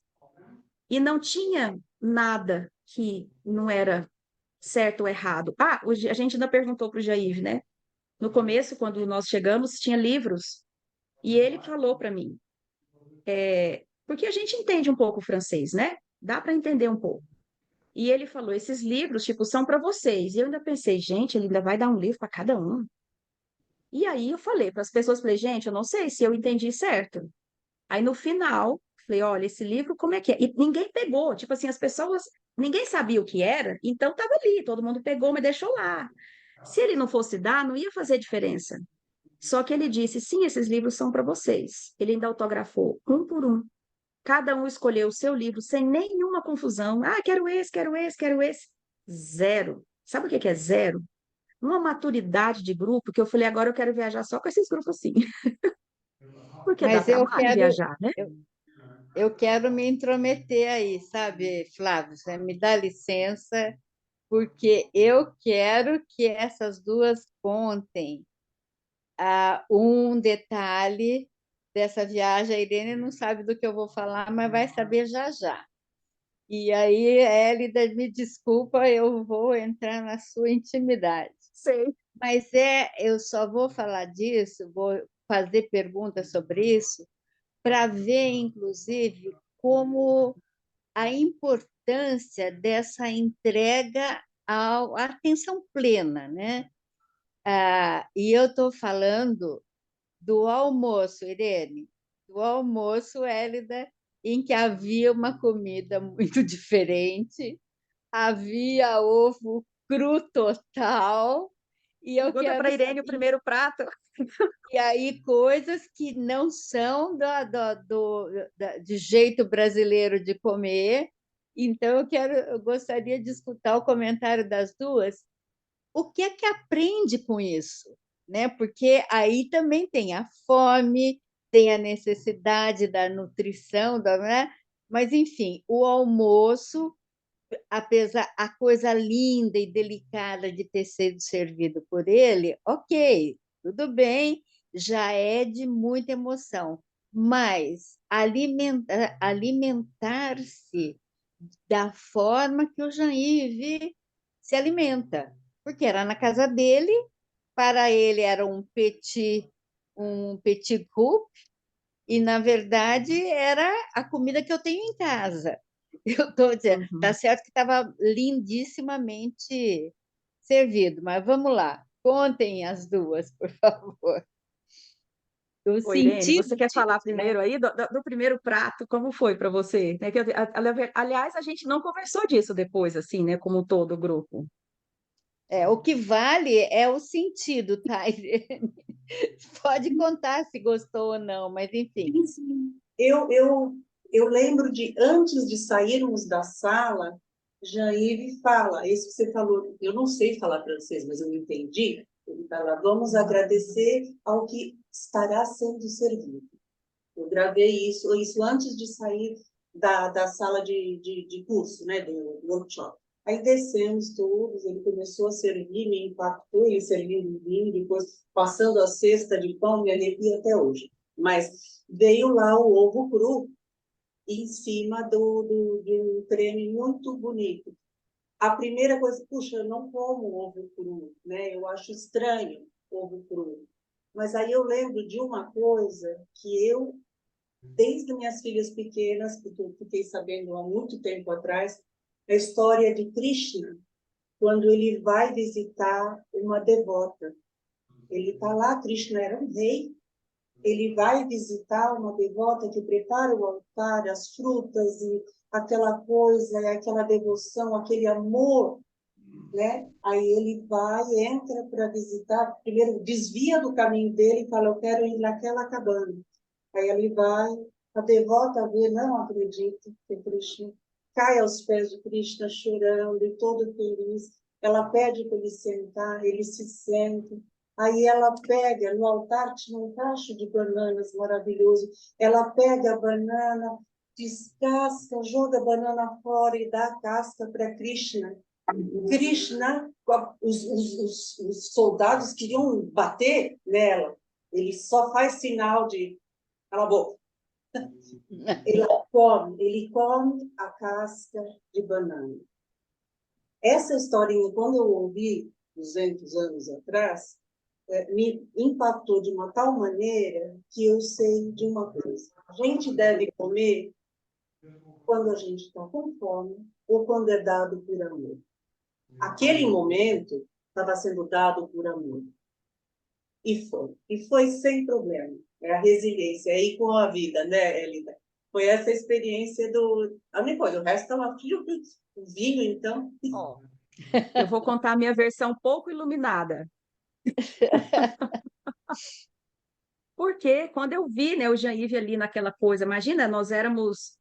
[SPEAKER 4] E não tinha nada que não era certo ou errado. Ah, a gente ainda perguntou para o Jair, né? No começo, quando nós chegamos, tinha livros. E ele falou para mim, porque a gente entende um pouco o francês, né? Dá para entender um pouco. E ele falou, esses livros, tipo, são para vocês. E eu ainda pensei, gente, ele ainda vai dar um livro para cada um. E aí eu falei para as pessoas, falei, gente, eu não sei se eu entendi certo. Aí no final, falei, olha, esse livro, como é que é? E ninguém pegou, tipo assim, as pessoas, ninguém sabia o que era, então estava ali, todo mundo pegou, mas deixou lá. Se ele não fosse dar, não ia fazer diferença. Só que ele disse, sim, esses livros são para vocês. Ele ainda autografou um por um. Cada um escolheu o seu livro sem nenhuma confusão. Ah, quero esse, quero esse, quero esse. Zero. Sabe o que é zero? Uma maturidade de grupo que eu falei, agora eu quero viajar só com esses grupos assim. Porque dá
[SPEAKER 1] Mas eu
[SPEAKER 4] trabalho
[SPEAKER 1] quero,
[SPEAKER 4] viajar, né?
[SPEAKER 1] eu, eu quero me intrometer aí, sabe, Flávio? Você me dá licença, porque eu quero que essas duas contem um detalhe dessa viagem. A Irene não sabe do que eu vou falar, mas vai saber já já. E aí, Hélida, me desculpa, eu vou entrar na sua intimidade.
[SPEAKER 4] Sei.
[SPEAKER 1] Mas eu só vou falar disso, vou fazer perguntas sobre isso, para ver, inclusive, como a importância dessa entrega à atenção plena, né? E eu estou falando do almoço, Irene, do almoço, Hélida, em que havia uma comida muito diferente, havia ovo cru total, e eu
[SPEAKER 4] Pergunta
[SPEAKER 1] quero
[SPEAKER 4] para a Irene o
[SPEAKER 1] saber.
[SPEAKER 4] primeiro prato.
[SPEAKER 1] E aí, coisas que não são de jeito brasileiro de comer. Então, eu gostaria de escutar o comentário das duas. O que é que aprende com isso? Né? Porque aí também tem a fome, tem a necessidade da nutrição, né? Mas, enfim, o almoço, apesar a coisa linda e delicada de ter sido servido por ele, ok, tudo bem, já é de muita emoção, mas alimentar-se da forma que o Jean-Yves se alimenta, porque era na casa dele, para ele era um petit groupe, e na verdade era a comida que eu tenho em casa. Eu estou dizendo, tá
[SPEAKER 4] Uhum.
[SPEAKER 1] certo que estava lindissimamente servido, mas vamos lá, contem as duas, por favor. O
[SPEAKER 4] Ô, Irene,
[SPEAKER 1] sentido
[SPEAKER 4] você quer falar
[SPEAKER 1] disso, né?
[SPEAKER 4] primeiro aí do primeiro prato? Como foi para você? Né, aliás, a gente não conversou disso depois, assim, né? Como todo o grupo.
[SPEAKER 1] O que vale é o sentido, tá? Pode contar se gostou ou não, mas enfim.
[SPEAKER 5] Sim, sim. Eu lembro de, antes de sairmos da sala, Jean-Yves fala, isso que você falou, eu não sei falar francês, mas eu entendi. Ele fala, vamos agradecer ao que estará sendo servido. Eu gravei isso antes de sair da sala de curso, né, do workshop. Aí descemos todos, ele começou a servir, me impactou, ele servindo vinho, depois passando a cesta de pão, me arrepia até hoje. Mas veio lá o ovo cru em cima de um creme muito bonito. A primeira coisa, puxa, eu não como ovo cru, né? Eu acho estranho ovo cru. Mas aí eu lembro de uma coisa que eu desde minhas filhas pequenas, porque eu fiquei sabendo há muito tempo atrás, a história de Krishna, quando ele vai visitar uma devota. Ele está lá, Krishna era um rei, ele vai visitar uma devota que prepara o altar, as frutas e aquela coisa, aquela devoção, aquele amor, né? Aí ele vai, entra para visitar, primeiro desvia do caminho dele e fala, eu quero ir naquela cabana. Aí ele vai, a devota vê, não acredita que Krishna cai aos pés de Krishna chorando e todo feliz. Ela pede para ele sentar, ele se senta. Aí ela pega, no altar tinha um cacho de bananas maravilhoso. Ela pega a banana, descasca, joga a banana fora e dá a casca para Krishna. Krishna, os soldados queriam bater nela. Ele só faz sinal de cala a boca. Ele come a casca de banana. Essa historinha, quando eu ouvi 200 anos atrás, me impactou de uma tal maneira que eu sei de uma coisa. A gente deve comer quando a gente está com fome ou quando é dado por amor. Aquele momento estava sendo dado por amor. E foi sem problema. É a resiliência aí com a vida, né, Elida? Foi essa experiência do. A única coisa, o resto estava frio, o vinho, então.
[SPEAKER 4] Ó, eu vou contar a minha versão pouco iluminada. Porque quando eu vi, né, o Jean-Yves ali naquela coisa, imagina, nós éramos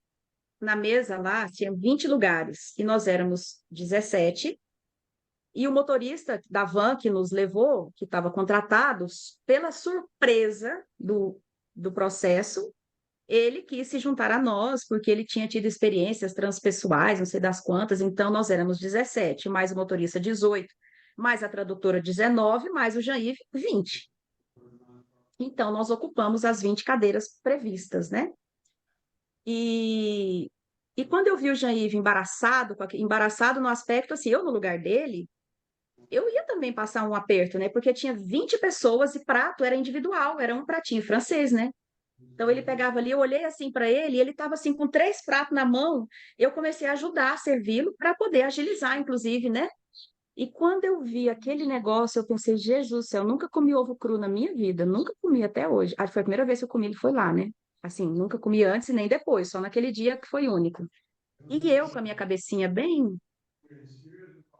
[SPEAKER 4] na mesa lá, tinha 20 lugares, e nós éramos 17, e o motorista da van que nos levou, que estava contratado, pela surpresa do processo, ele quis se juntar a nós, porque ele tinha tido experiências transpessoais, não sei das quantas, então nós éramos 17, mais o motorista 18, mais a tradutora 19, mais o Jean-Yves 20. Então, nós ocupamos as 20 cadeiras previstas, né? E, e quando eu vi o Jean-Yves embaraçado no aspecto, assim, eu no lugar dele, eu ia também passar um aperto, né? Porque tinha 20 pessoas e prato era individual, era um pratinho francês, né? Então ele pegava ali, eu olhei assim para ele, e ele estava assim com 3 pratos na mão. Eu comecei a ajudar a servi-lo para poder agilizar, inclusive, né? E quando eu vi aquele negócio, eu pensei, Jesus do céu, eu nunca comi ovo cru na minha vida, nunca comi até hoje. Acho que foi a primeira vez que eu comi, ele foi lá, né? Assim, nunca comi antes e nem depois, só naquele dia que foi único. E eu, com a minha cabecinha bem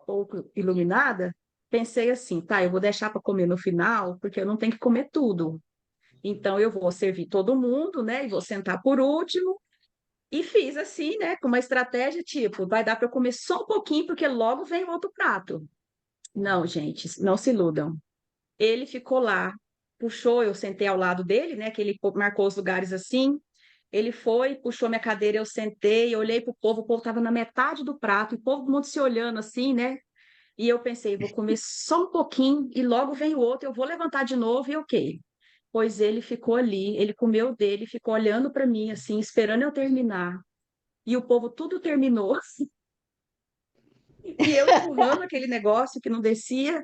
[SPEAKER 4] pouco iluminada, pensei assim, tá, eu vou deixar para comer no final, porque eu não tenho que comer tudo. Então eu vou servir todo mundo, né? E vou sentar por último. E fiz assim, né? Com uma estratégia tipo, vai dar para eu comer só um pouquinho, porque logo vem outro prato. Não, gente, não se iludam. Ele ficou lá, puxou, eu sentei ao lado dele, né? Que ele marcou os lugares assim. Ele foi, puxou minha cadeira, eu sentei, eu olhei para o povo estava na metade do prato, e o povo mundo se olhando assim, né? E eu pensei, vou comer só um pouquinho e logo vem o outro, eu vou levantar de novo e ok. Pois ele ficou ali, ele comeu o dele, ficou olhando para mim assim, esperando eu terminar. E o povo tudo terminou, e eu empurrando aquele negócio que não descia.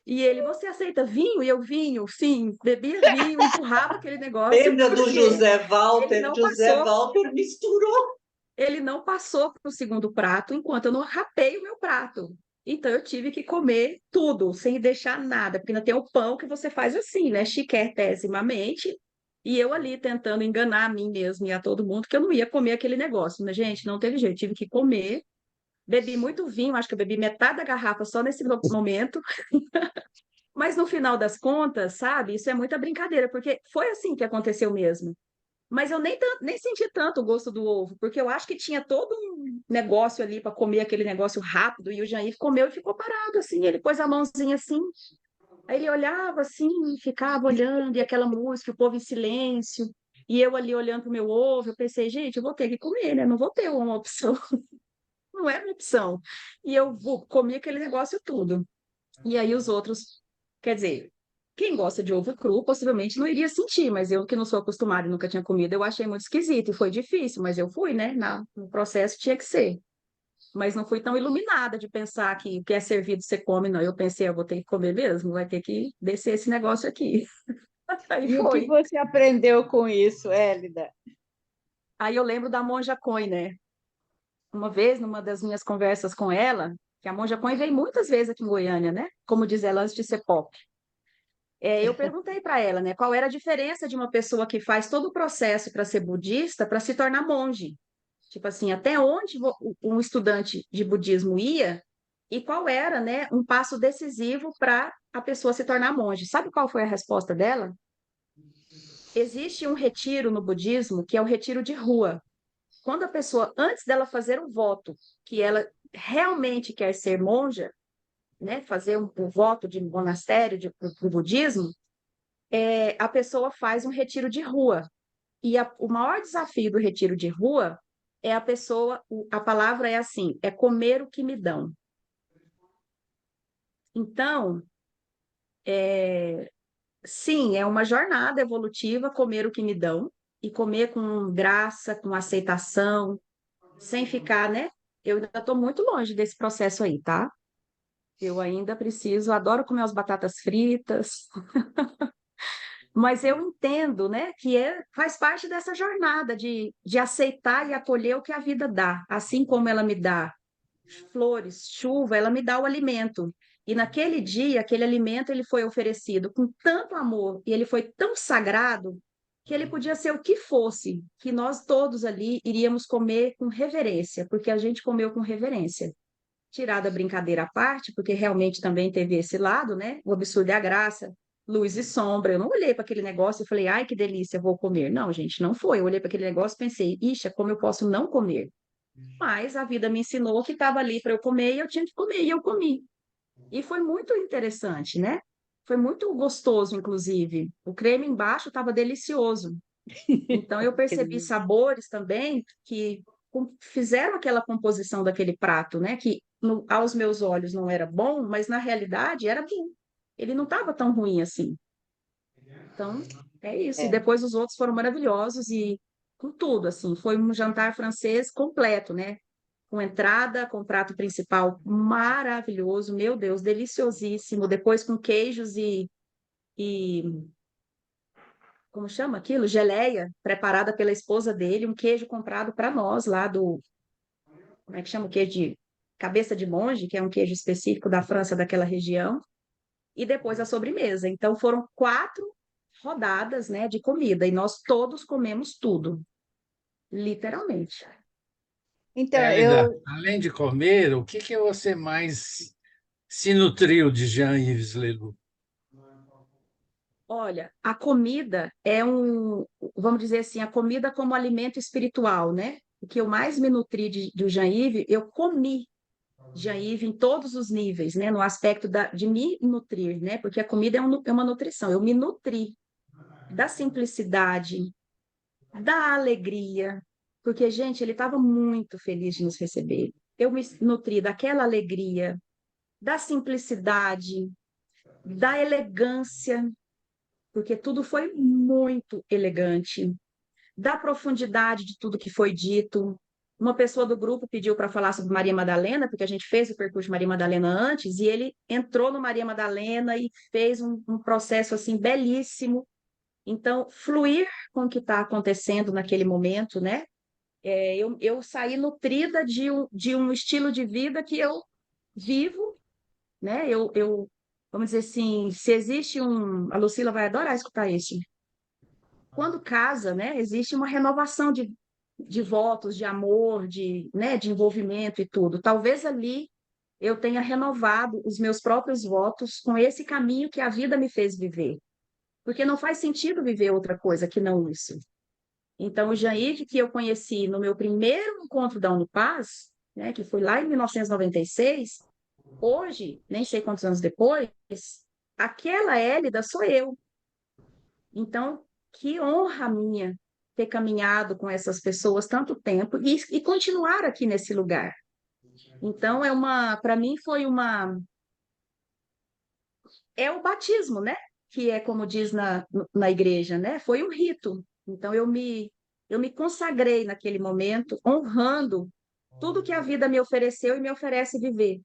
[SPEAKER 4] E ele, você aceita vinho? E eu, vinho, sim, bebia vinho, empurrava aquele negócio,
[SPEAKER 5] Lembra do
[SPEAKER 4] porque
[SPEAKER 5] José
[SPEAKER 4] ele
[SPEAKER 5] Walter?
[SPEAKER 4] não
[SPEAKER 5] José
[SPEAKER 4] passou,
[SPEAKER 5] Walter misturou.
[SPEAKER 4] ele não passou para o segundo prato enquanto eu não rapei o meu prato. Então eu tive que comer tudo, sem deixar nada, porque ainda tem o pão que você faz assim, né? Chiquérrissimamente, e eu ali tentando enganar a mim mesma e a todo mundo que eu não ia comer aquele negócio. Mas, gente, não teve jeito, tive que comer. Bebi muito vinho, acho que eu bebi metade da garrafa só nesse momento. Mas no final das contas, sabe, isso é muita brincadeira, porque foi assim que aconteceu mesmo. Mas eu nem senti tanto o gosto do ovo, porque eu acho que tinha todo um negócio ali para comer aquele negócio rápido, e o Jair comeu e ficou parado assim. Ele pôs a mãozinha assim, aí ele olhava assim, ficava olhando, e aquela música, o povo em silêncio, e eu ali olhando para o meu ovo. Eu pensei, gente, eu vou ter que comer, né? Não vou ter uma opção, não é uma opção. E eu comi aquele negócio tudo. E aí os outros, quer dizer, quem gosta de ovo cru possivelmente não iria sentir, mas eu que não sou acostumada e nunca tinha comido, eu achei muito esquisito e foi difícil, mas eu fui, né? No processo tinha que ser. Mas não fui tão iluminada de pensar que o que é servido você come, não. Eu pensei, eu vou ter que comer mesmo, vai ter que descer esse negócio aqui. Aí
[SPEAKER 1] E o que
[SPEAKER 4] foi.
[SPEAKER 1] você aprendeu com isso, Hélida?
[SPEAKER 4] Aí eu lembro da Monja Coen, né? Uma vez, numa das minhas conversas com ela, que a Monja Coen veio muitas vezes aqui em Goiânia, né? Como diz ela, antes de ser pop. Eu perguntei para ela, né, qual era a diferença de uma pessoa que faz todo o processo para ser budista para se tornar monge. Tipo assim, até onde um estudante de budismo ia e qual era, né, um passo decisivo para a pessoa se tornar monge. Sabe qual foi a resposta dela? Existe um retiro no budismo que é o retiro de rua. Quando a pessoa, antes dela fazer o voto, que ela realmente quer ser monja, né, fazer um voto de monastério para o budismo, a pessoa faz um retiro de rua. E o maior desafio do retiro de rua é a pessoa, a palavra é assim, é comer o que me dão. Então, sim, é uma jornada evolutiva comer o que me dão e comer com graça, com aceitação, sem ficar, né? Eu ainda estou muito longe desse processo aí, tá? Eu ainda preciso, adoro comer as batatas fritas, mas eu entendo, né, que faz parte dessa jornada de aceitar e acolher o que a vida dá, assim como ela me dá flores, chuva, ela me dá o alimento. E naquele dia, aquele alimento ele foi oferecido com tanto amor e ele foi tão sagrado que ele podia ser o que fosse, que nós todos ali iríamos comer com reverência, porque a gente comeu com reverência. Tirada a brincadeira à parte, porque realmente também teve esse lado, né? O absurdo e a graça, luz e sombra. Eu não olhei para aquele negócio e falei, ai, que delícia, vou comer. Não, gente, não foi. Eu olhei para aquele negócio e pensei, ixa, como eu posso não comer? Mas a vida me ensinou que estava ali para eu comer e eu tinha que comer, e eu comi. E foi muito interessante, né? Foi muito gostoso, inclusive. O creme embaixo estava delicioso. Então, eu percebi sabores também que fizeram aquela composição daquele prato, né? Que aos meus olhos não era bom, mas na realidade era bom. Ele não estava tão ruim assim. Então, é isso. E
[SPEAKER 1] É.
[SPEAKER 4] depois os outros foram maravilhosos e com tudo, assim. Foi um jantar francês completo, né? com entrada, com prato principal maravilhoso, meu Deus, deliciosíssimo. Depois com queijos e como chama aquilo? Geleia, preparada pela esposa dele, um queijo comprado para nós lá do, como é que chama o queijo de cabeça de monge, que é um queijo específico da França, daquela região, e depois a sobremesa. Então foram 4 rodadas, né, de comida e nós todos comemos tudo, literalmente.
[SPEAKER 1] Então,
[SPEAKER 2] Hélida,
[SPEAKER 1] eu,
[SPEAKER 2] além de comer, o que que você mais se nutriu de Jean-Yves Leloup?
[SPEAKER 4] Olha, a comida é vamos dizer assim, a comida como alimento espiritual, né? O que eu mais me nutri do Jean-Yves, eu comi Jean-Yves em todos os níveis, né? No aspecto de me nutrir, né? Porque a comida é uma nutrição. Eu me nutri da simplicidade, da alegria, porque, gente, ele estava muito feliz de nos receber. Eu me nutri daquela alegria, da simplicidade, da elegância, porque tudo foi muito elegante, da profundidade de tudo que foi dito. Uma pessoa do grupo pediu para falar sobre Maria Madalena, porque a gente fez o percurso de Maria Madalena antes, e ele entrou no Maria Madalena e fez um processo assim belíssimo. Então, fluir com o que está acontecendo naquele momento, né? Eu saí nutrida de um estilo de vida que eu vivo, né? Vamos dizer assim, se existe a Lucila vai adorar escutar isso. Quando casa, né, existe uma renovação de votos, de amor, né, de envolvimento e tudo. Talvez ali eu tenha renovado os meus próprios votos com esse caminho que a vida me fez viver, porque não faz sentido viver outra coisa que não isso. Então, o Jair, que eu conheci no meu primeiro encontro da Unipaz, né, que foi lá em 1996, hoje, nem sei quantos anos depois, aquela Hélida sou eu. Então, que honra minha ter caminhado com essas pessoas tanto tempo e continuar aqui nesse lugar. Então, para mim é o batismo, né? Que é como diz na igreja, né? Foi um rito. Então, eu me consagrei naquele momento, honrando tudo que a vida me ofereceu e me oferece viver,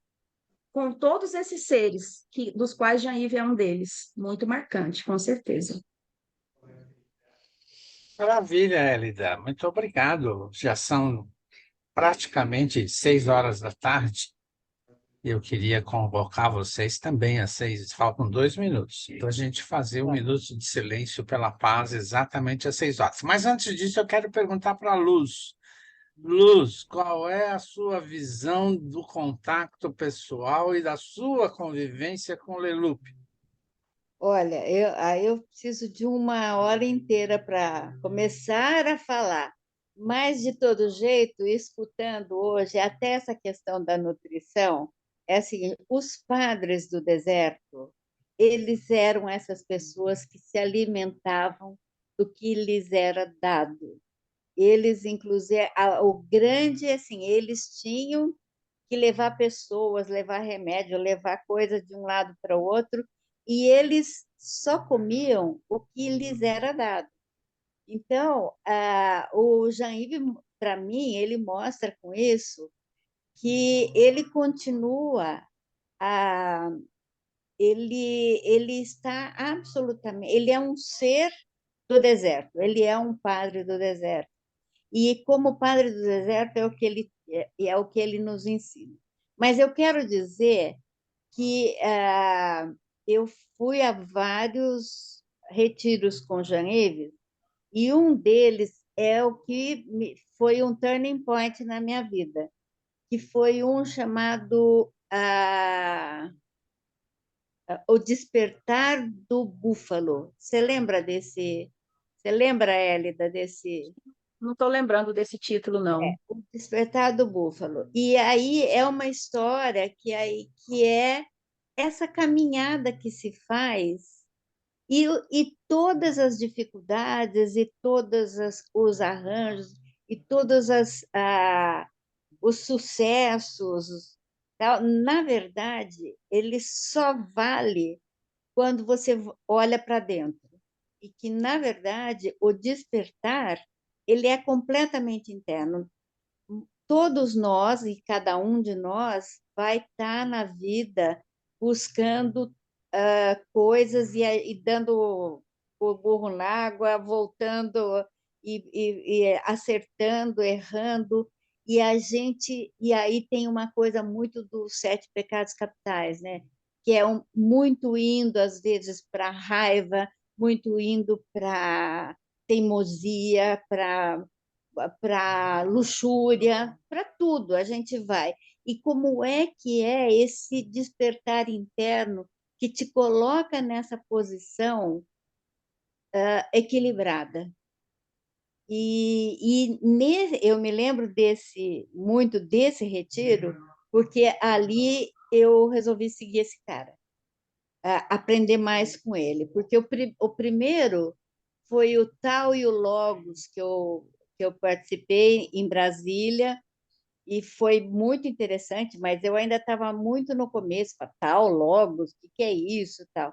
[SPEAKER 4] com todos esses seres, dos quais Jean-Yves é um deles. Muito marcante, com certeza.
[SPEAKER 2] Maravilha, Hélida. Muito obrigado. Já são praticamente 6 horas da tarde. E eu queria convocar vocês também às 6. Faltam 2 minutos. Para a gente fazer 1 minuto de silêncio pela paz exatamente às 6 horas. Mas antes disso, eu quero perguntar para a Luz. Luz, qual é a sua visão do contato pessoal e da sua convivência com Leloup?
[SPEAKER 1] olha, eu preciso de uma hora inteira para começar a falar, mas de todo jeito, escutando hoje, até essa questão da nutrição, é assim, os padres do deserto, eles eram essas pessoas que se alimentavam do que lhes era dado. Eles, inclusive, o grande, assim, eles tinham que levar pessoas, levar remédio, levar coisas de um lado para o outro, e eles só comiam o que lhes era dado. Então, o Jean-Yves, para mim, ele mostra com isso que ele continua a ele está absolutamente, ele é um ser do deserto, ele é um padre do deserto. E como padre do deserto é o que ele nos ensina. Mas eu quero dizer que eu fui a vários retiros com Jean Yves, e um deles é o que foi um turning point na minha vida, que foi um chamado O Despertar do Búfalo. Você lembra desse? Você lembra, Hélida, desse?
[SPEAKER 4] Não estou lembrando desse título, não.
[SPEAKER 1] O Despertar do Búfalo. E aí é uma história que é essa caminhada que se faz e todas as dificuldades e os arranjos e todos os sucessos, tal, na verdade, ele só vale quando você olha para dentro. E que, na verdade, o despertar ele é completamente interno. todos nós e cada um de nós vai estar na vida buscando coisas e dando o burro na água, voltando e acertando, errando. E aí tem uma coisa muito dos sete pecados capitais, né? Que é muito indo, às vezes, para raiva, muito indo para teimosia, para luxúria, para tudo a gente vai. E como é que é esse despertar interno que te coloca nessa posição equilibrada? Eu me lembro muito desse retiro, porque ali eu resolvi seguir esse cara, aprender mais com ele, porque o primeiro foi o Tao e o Logos que eu participei em Brasília, e foi muito interessante, mas eu ainda estava muito no começo, Tao, Logos, o que é isso, tal.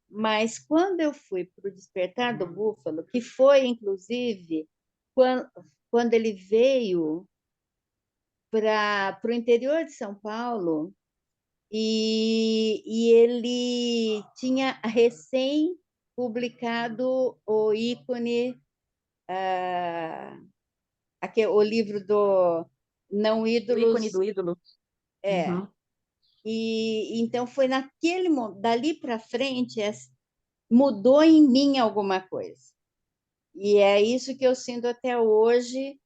[SPEAKER 1] Mas quando eu fui para o Despertar do Búfalo, que foi, inclusive, quando ele veio para o interior de São Paulo, e ele tinha recém publicado o ícone, o livro do Não
[SPEAKER 4] O ícone
[SPEAKER 1] Ídolos.
[SPEAKER 4] do ídolo.
[SPEAKER 1] É.
[SPEAKER 4] Uhum.
[SPEAKER 1] E então foi naquele momento, dali para frente, mudou em mim alguma coisa. E é isso que eu sinto até hoje.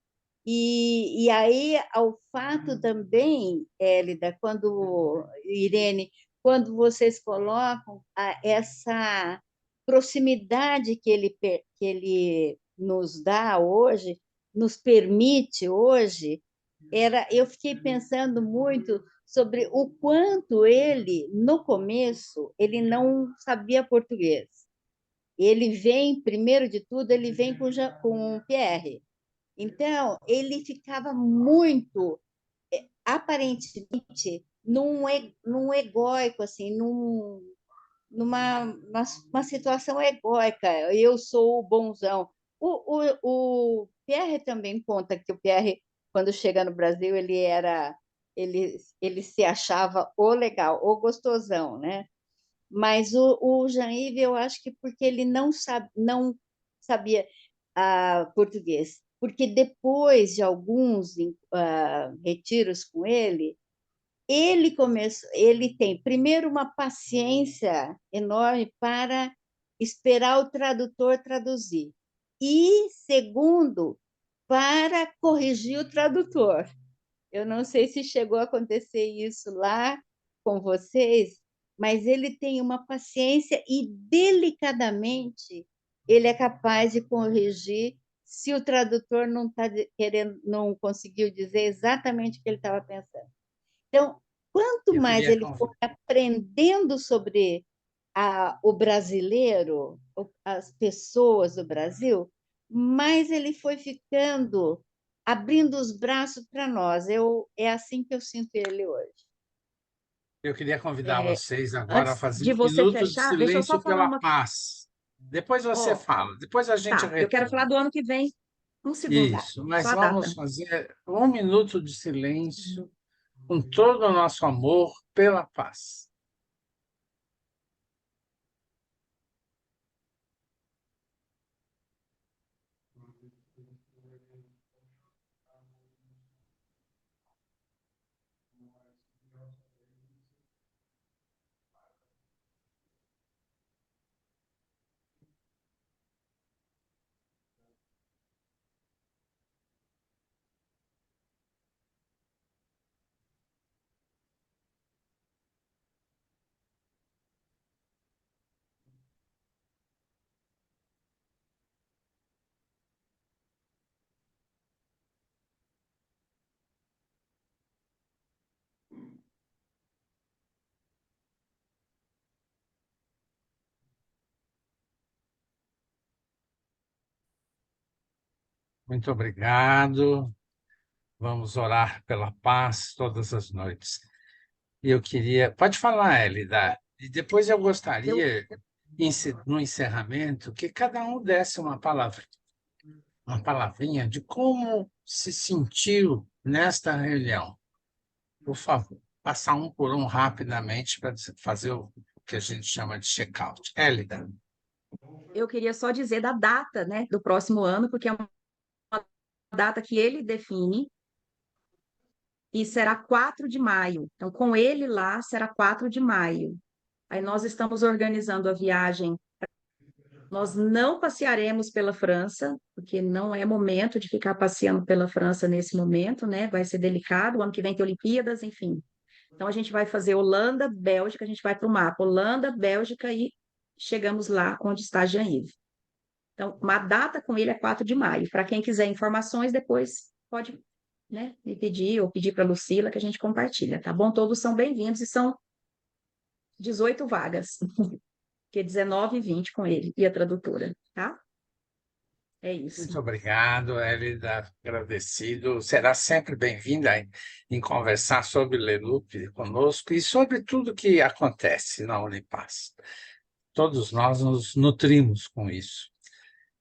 [SPEAKER 1] E aí, ao fato também, Hélida, Irene, quando vocês colocam essa proximidade que ele nos dá hoje, nos permite hoje, eu fiquei pensando muito sobre o quanto ele, no começo, ele não sabia português. Ele vem, primeiro de tudo, ele vem com o Pierre. Então, ele ficava muito, aparentemente, num egóico, assim, numa situação egóica. Eu sou o bonzão. O Pierre também conta que o Pierre, quando chega no Brasil, ele se achava o legal, o gostosão, né? Mas o Jean-Yves, eu acho que porque ele não sabia português. Porque depois de alguns retiros com ele tem, primeiro, uma paciência enorme para esperar o tradutor traduzir. E, segundo, para corrigir o tradutor. Eu não sei se chegou a acontecer isso lá com vocês, mas ele tem uma paciência e delicadamente ele é capaz de corrigir se o tradutor não está querendo, não conseguiu dizer exatamente o que ele estava pensando. Então, quanto
[SPEAKER 2] Eu
[SPEAKER 1] mais
[SPEAKER 2] queria
[SPEAKER 1] ele foi aprendendo sobre o brasileiro, as pessoas do Brasil, mais ele foi ficando, abrindo os braços para nós. É assim que eu sinto ele hoje.
[SPEAKER 2] Eu queria convidar
[SPEAKER 4] É,
[SPEAKER 2] vocês agora a
[SPEAKER 4] antes
[SPEAKER 2] fazer
[SPEAKER 4] de
[SPEAKER 2] um
[SPEAKER 4] você
[SPEAKER 2] minuto de
[SPEAKER 4] fechar, deixa eu só
[SPEAKER 2] silêncio
[SPEAKER 4] falar
[SPEAKER 2] pela
[SPEAKER 4] uma.
[SPEAKER 2] paz. Depois você
[SPEAKER 4] Ó,
[SPEAKER 2] fala, depois a gente
[SPEAKER 4] tá, eu quero falar
[SPEAKER 2] retoma.
[SPEAKER 4] do ano que vem. Um segundo,
[SPEAKER 2] Isso,
[SPEAKER 4] só
[SPEAKER 2] mas
[SPEAKER 4] a
[SPEAKER 2] vamos
[SPEAKER 4] data.
[SPEAKER 2] fazer um minuto de silêncio com todo o nosso amor pela paz. Muito obrigado. Vamos orar pela paz todas as noites. E eu queria. Pode falar, Elida. E depois eu
[SPEAKER 4] Eu,
[SPEAKER 2] gostaria, no encerramento, que cada um desse uma palavrinha de como se sentiu nesta reunião, por favor, passar um por um rapidamente para fazer o que a gente chama de check-out. Hélida.
[SPEAKER 4] Eu queria só dizer da data, né, do próximo ano, porque é uma data que ele define, e será 4 de maio. Então, com ele lá, será 4 de maio. Aí nós estamos organizando a viagem. Nós não passearemos pela França, porque não é momento de ficar passeando pela França nesse momento, né? Vai ser delicado. O ano que vem tem Olimpíadas, enfim. Então, a gente vai fazer Holanda, Bélgica, a gente vai para o mapa. Holanda, Bélgica e chegamos lá onde está Jean-Yves. Então, uma data com ele é 4 de maio. Para quem quiser informações, depois pode, né, me pedir ou pedir para a Lucila que a gente compartilha, tá bom? Todos são bem-vindos e são 18 vagas, que é 19 e 20 com ele e a tradutora, tá? É isso.
[SPEAKER 2] Muito obrigado, Hélida, agradecido. Será sempre bem-vinda em conversar sobre Leloup conosco e sobre tudo que acontece na Unipaz. Todos nós nos nutrimos com isso.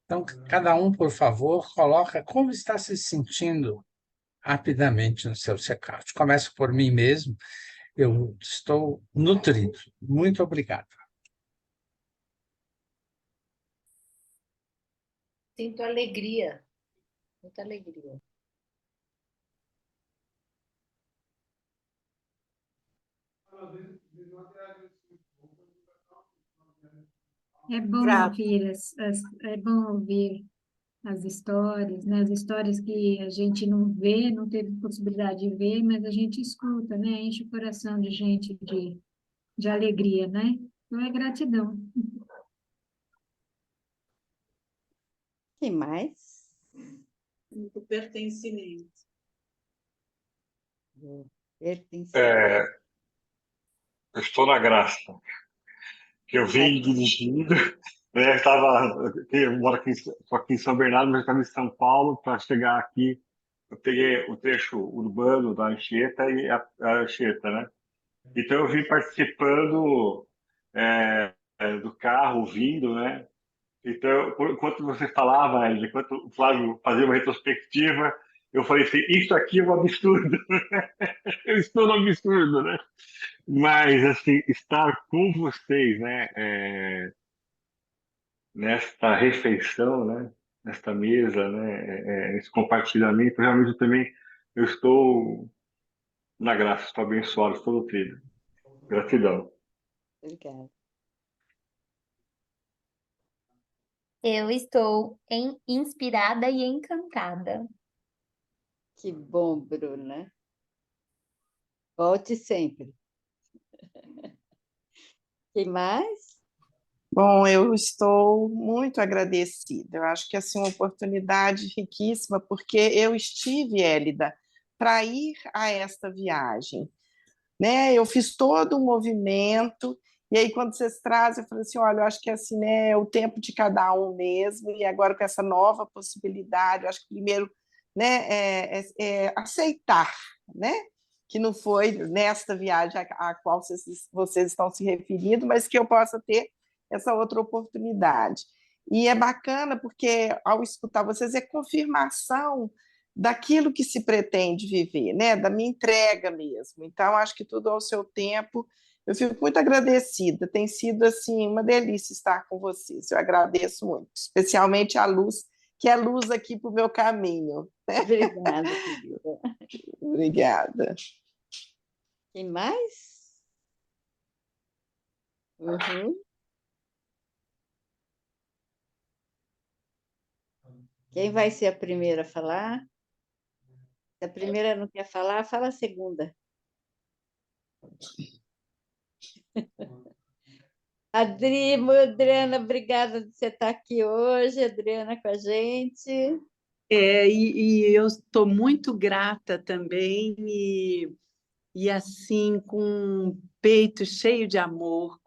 [SPEAKER 2] Então, cada um, por favor, coloca como está se sentindo rapidamente no seu check-out. Começo por mim mesmo, eu estou nutrido. Muito obrigado.
[SPEAKER 3] Sinto alegria, muita alegria.
[SPEAKER 6] É bom ouvir é bom ouvir as histórias, né? As histórias que a gente não vê, não teve possibilidade de ver, mas a gente escuta, né? Enche o coração de gente de alegria, né? Então é gratidão.
[SPEAKER 1] Que mais?
[SPEAKER 5] Muito pertencimento.
[SPEAKER 1] Pertencimento.
[SPEAKER 7] Eu estou na graça, que eu vim dirigindo, né? Eu moro aqui, tô aqui em São Bernardo, mas estava em São Paulo para chegar aqui. Eu peguei o trecho urbano da Anchieta e a Anchieta, né? Então eu vim participando do carro, ouvindo, né? Então, enquanto você falava, enquanto o Flávio fazia uma retrospectiva, eu falei assim, isso aqui é um absurdo. Eu estou no absurdo, né? Mas, assim, estar com vocês, né? Nesta refeição, né? Nesta mesa, né? Esse compartilhamento, realmente também eu estou na graça, estou abençoado, estou nutrido. Gratidão.
[SPEAKER 1] Obrigada.
[SPEAKER 3] Eu estou inspirada e encantada.
[SPEAKER 1] Que bom, Bruna. Volte sempre. Quem mais?
[SPEAKER 8] Bom, eu estou muito agradecida. Eu acho que assim, uma oportunidade riquíssima, porque eu estive, Hélida, para ir a esta viagem, né? Eu fiz todo o movimento, e aí quando vocês trazem, eu falei assim, olha, eu acho que assim, né, é o tempo de cada um mesmo, e agora com essa nova possibilidade, eu acho que primeiro, né, aceitar, né? Que não foi nesta viagem a qual vocês estão se referindo, mas que eu possa ter essa outra oportunidade. E é bacana porque, ao escutar vocês, é confirmação daquilo que se pretende viver, né? Da minha entrega mesmo. Então, acho que tudo ao seu tempo. Eu fico muito agradecida. Tem sido, assim, uma delícia estar com vocês. Eu agradeço muito, especialmente a Luz, que é luz aqui para o meu caminho.
[SPEAKER 1] Obrigada, querida.
[SPEAKER 8] Obrigada.
[SPEAKER 1] Quem mais? Uhum. Quem vai ser a primeira a falar? Se a primeira não quer falar, fala a segunda. Adriana, obrigada de você estar aqui hoje, Adriana, com a gente.
[SPEAKER 9] E eu estou muito grata também, e assim, com o peito cheio de amor,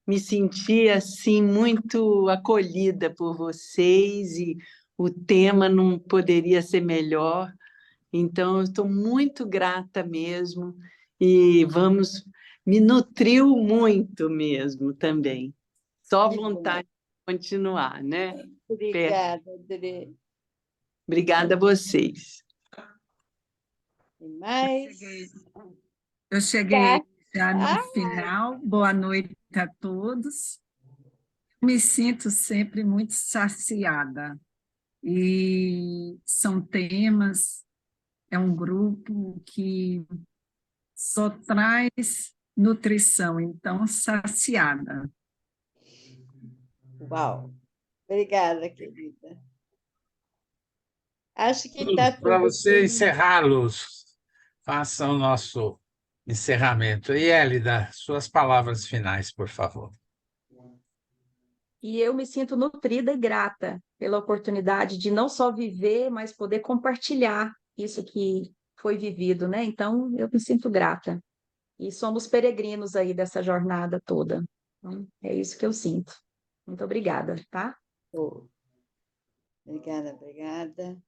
[SPEAKER 9] me senti assim muito acolhida por vocês, e o tema não poderia ser melhor. Então, eu estou muito grata mesmo, e me nutriu muito mesmo também. Só vontade de continuar, né?
[SPEAKER 1] Obrigada, Adri.
[SPEAKER 9] Obrigada a vocês.
[SPEAKER 1] E mais?
[SPEAKER 10] Eu cheguei já no final. Boa noite a todos. Me sinto sempre muito saciada. E são temas, é um grupo que só traz nutrição, então saciada.
[SPEAKER 1] Uau! Obrigada, querida. Acho que está
[SPEAKER 2] Para
[SPEAKER 1] tudo
[SPEAKER 2] você
[SPEAKER 1] bem.
[SPEAKER 2] encerrar, Luz, faça o nosso encerramento. E, Hélida, suas palavras finais, por favor.
[SPEAKER 4] E eu me sinto nutrida e grata pela oportunidade de não só viver, mas poder compartilhar isso que foi vivido, né? Então, eu me sinto grata. E somos peregrinos aí dessa jornada toda. Então, é isso que eu sinto. Muito obrigada, tá?
[SPEAKER 1] Oh, obrigada, obrigada.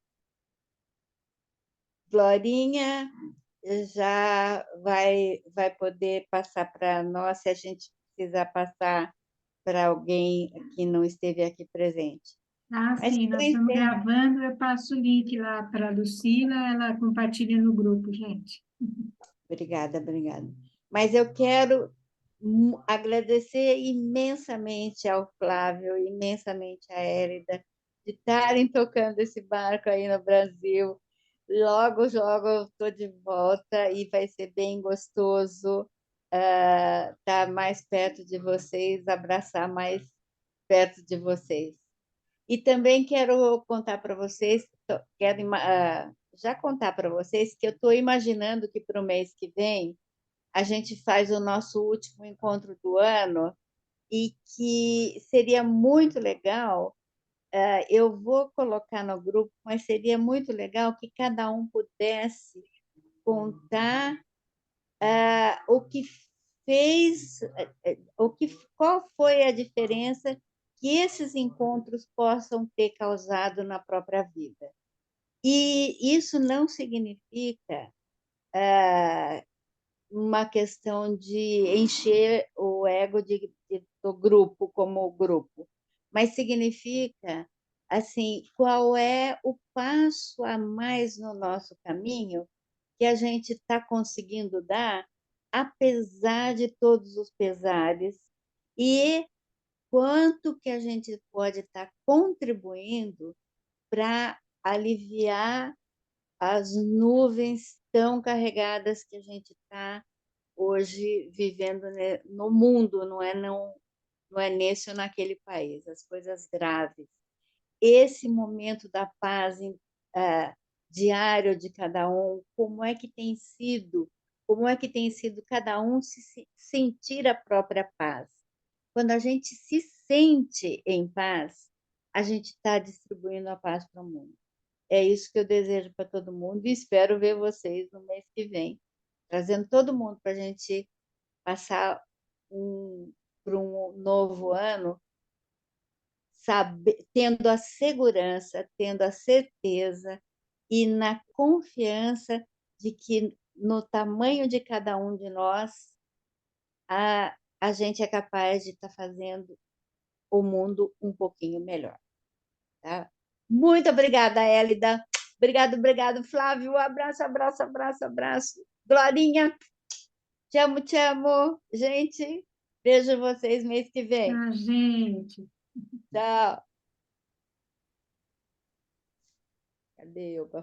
[SPEAKER 1] Glorinha já vai poder passar para nós, se a gente precisar passar para alguém que não esteve aqui presente.
[SPEAKER 6] Ah,
[SPEAKER 1] Mas
[SPEAKER 6] sim,
[SPEAKER 1] para
[SPEAKER 6] nós estamos
[SPEAKER 1] encerrar,
[SPEAKER 6] gravando, eu passo o link lá para a Lucila, ela compartilha no grupo, gente.
[SPEAKER 1] obrigada, obrigada. Mas eu quero agradecer imensamente ao Flávio, imensamente à Hélida, de estarem tocando esse barco aí no Brasil. Logo, logo eu estou de volta e vai ser bem gostoso estar mais perto de vocês, abraçar mais perto de vocês. E também quero contar para vocês, já contar para vocês que eu estou imaginando que para o mês que vem a gente faz o nosso último encontro do ano e que seria muito legal. Eu vou colocar no grupo, mas seria muito legal que cada um pudesse contar o que fez, qual foi a diferença que esses encontros possam ter causado na própria vida. E isso não significa uma questão de encher o ego do grupo como grupo, mas significa assim qual é o passo a mais no nosso caminho que a gente está conseguindo dar, apesar de todos os pesares, e quanto que a gente pode estar contribuindo para aliviar as nuvens tão carregadas que a gente está hoje vivendo no mundo, não é nesse ou naquele país, as coisas graves. Esse momento da paz diário de cada um, como é que tem sido cada um se sentir a própria paz. Quando a gente se sente em paz, a gente está distribuindo a paz para o mundo. É isso que eu desejo para todo mundo e espero ver vocês no mês que vem, trazendo todo mundo para a gente passar para um novo ano, tendo a segurança, tendo a certeza e na confiança de que no tamanho de cada um de nós, a gente é capaz de estar fazendo o mundo um pouquinho melhor. Tá? Muito obrigada, Hélida. Obrigado, obrigado, Flávio. Abraço, abraço, abraço, abraço. Glorinha, te amo, te amo. Gente, vejo vocês mês que vem.
[SPEAKER 6] Ah, gente.
[SPEAKER 1] Tchau. Cadê eu para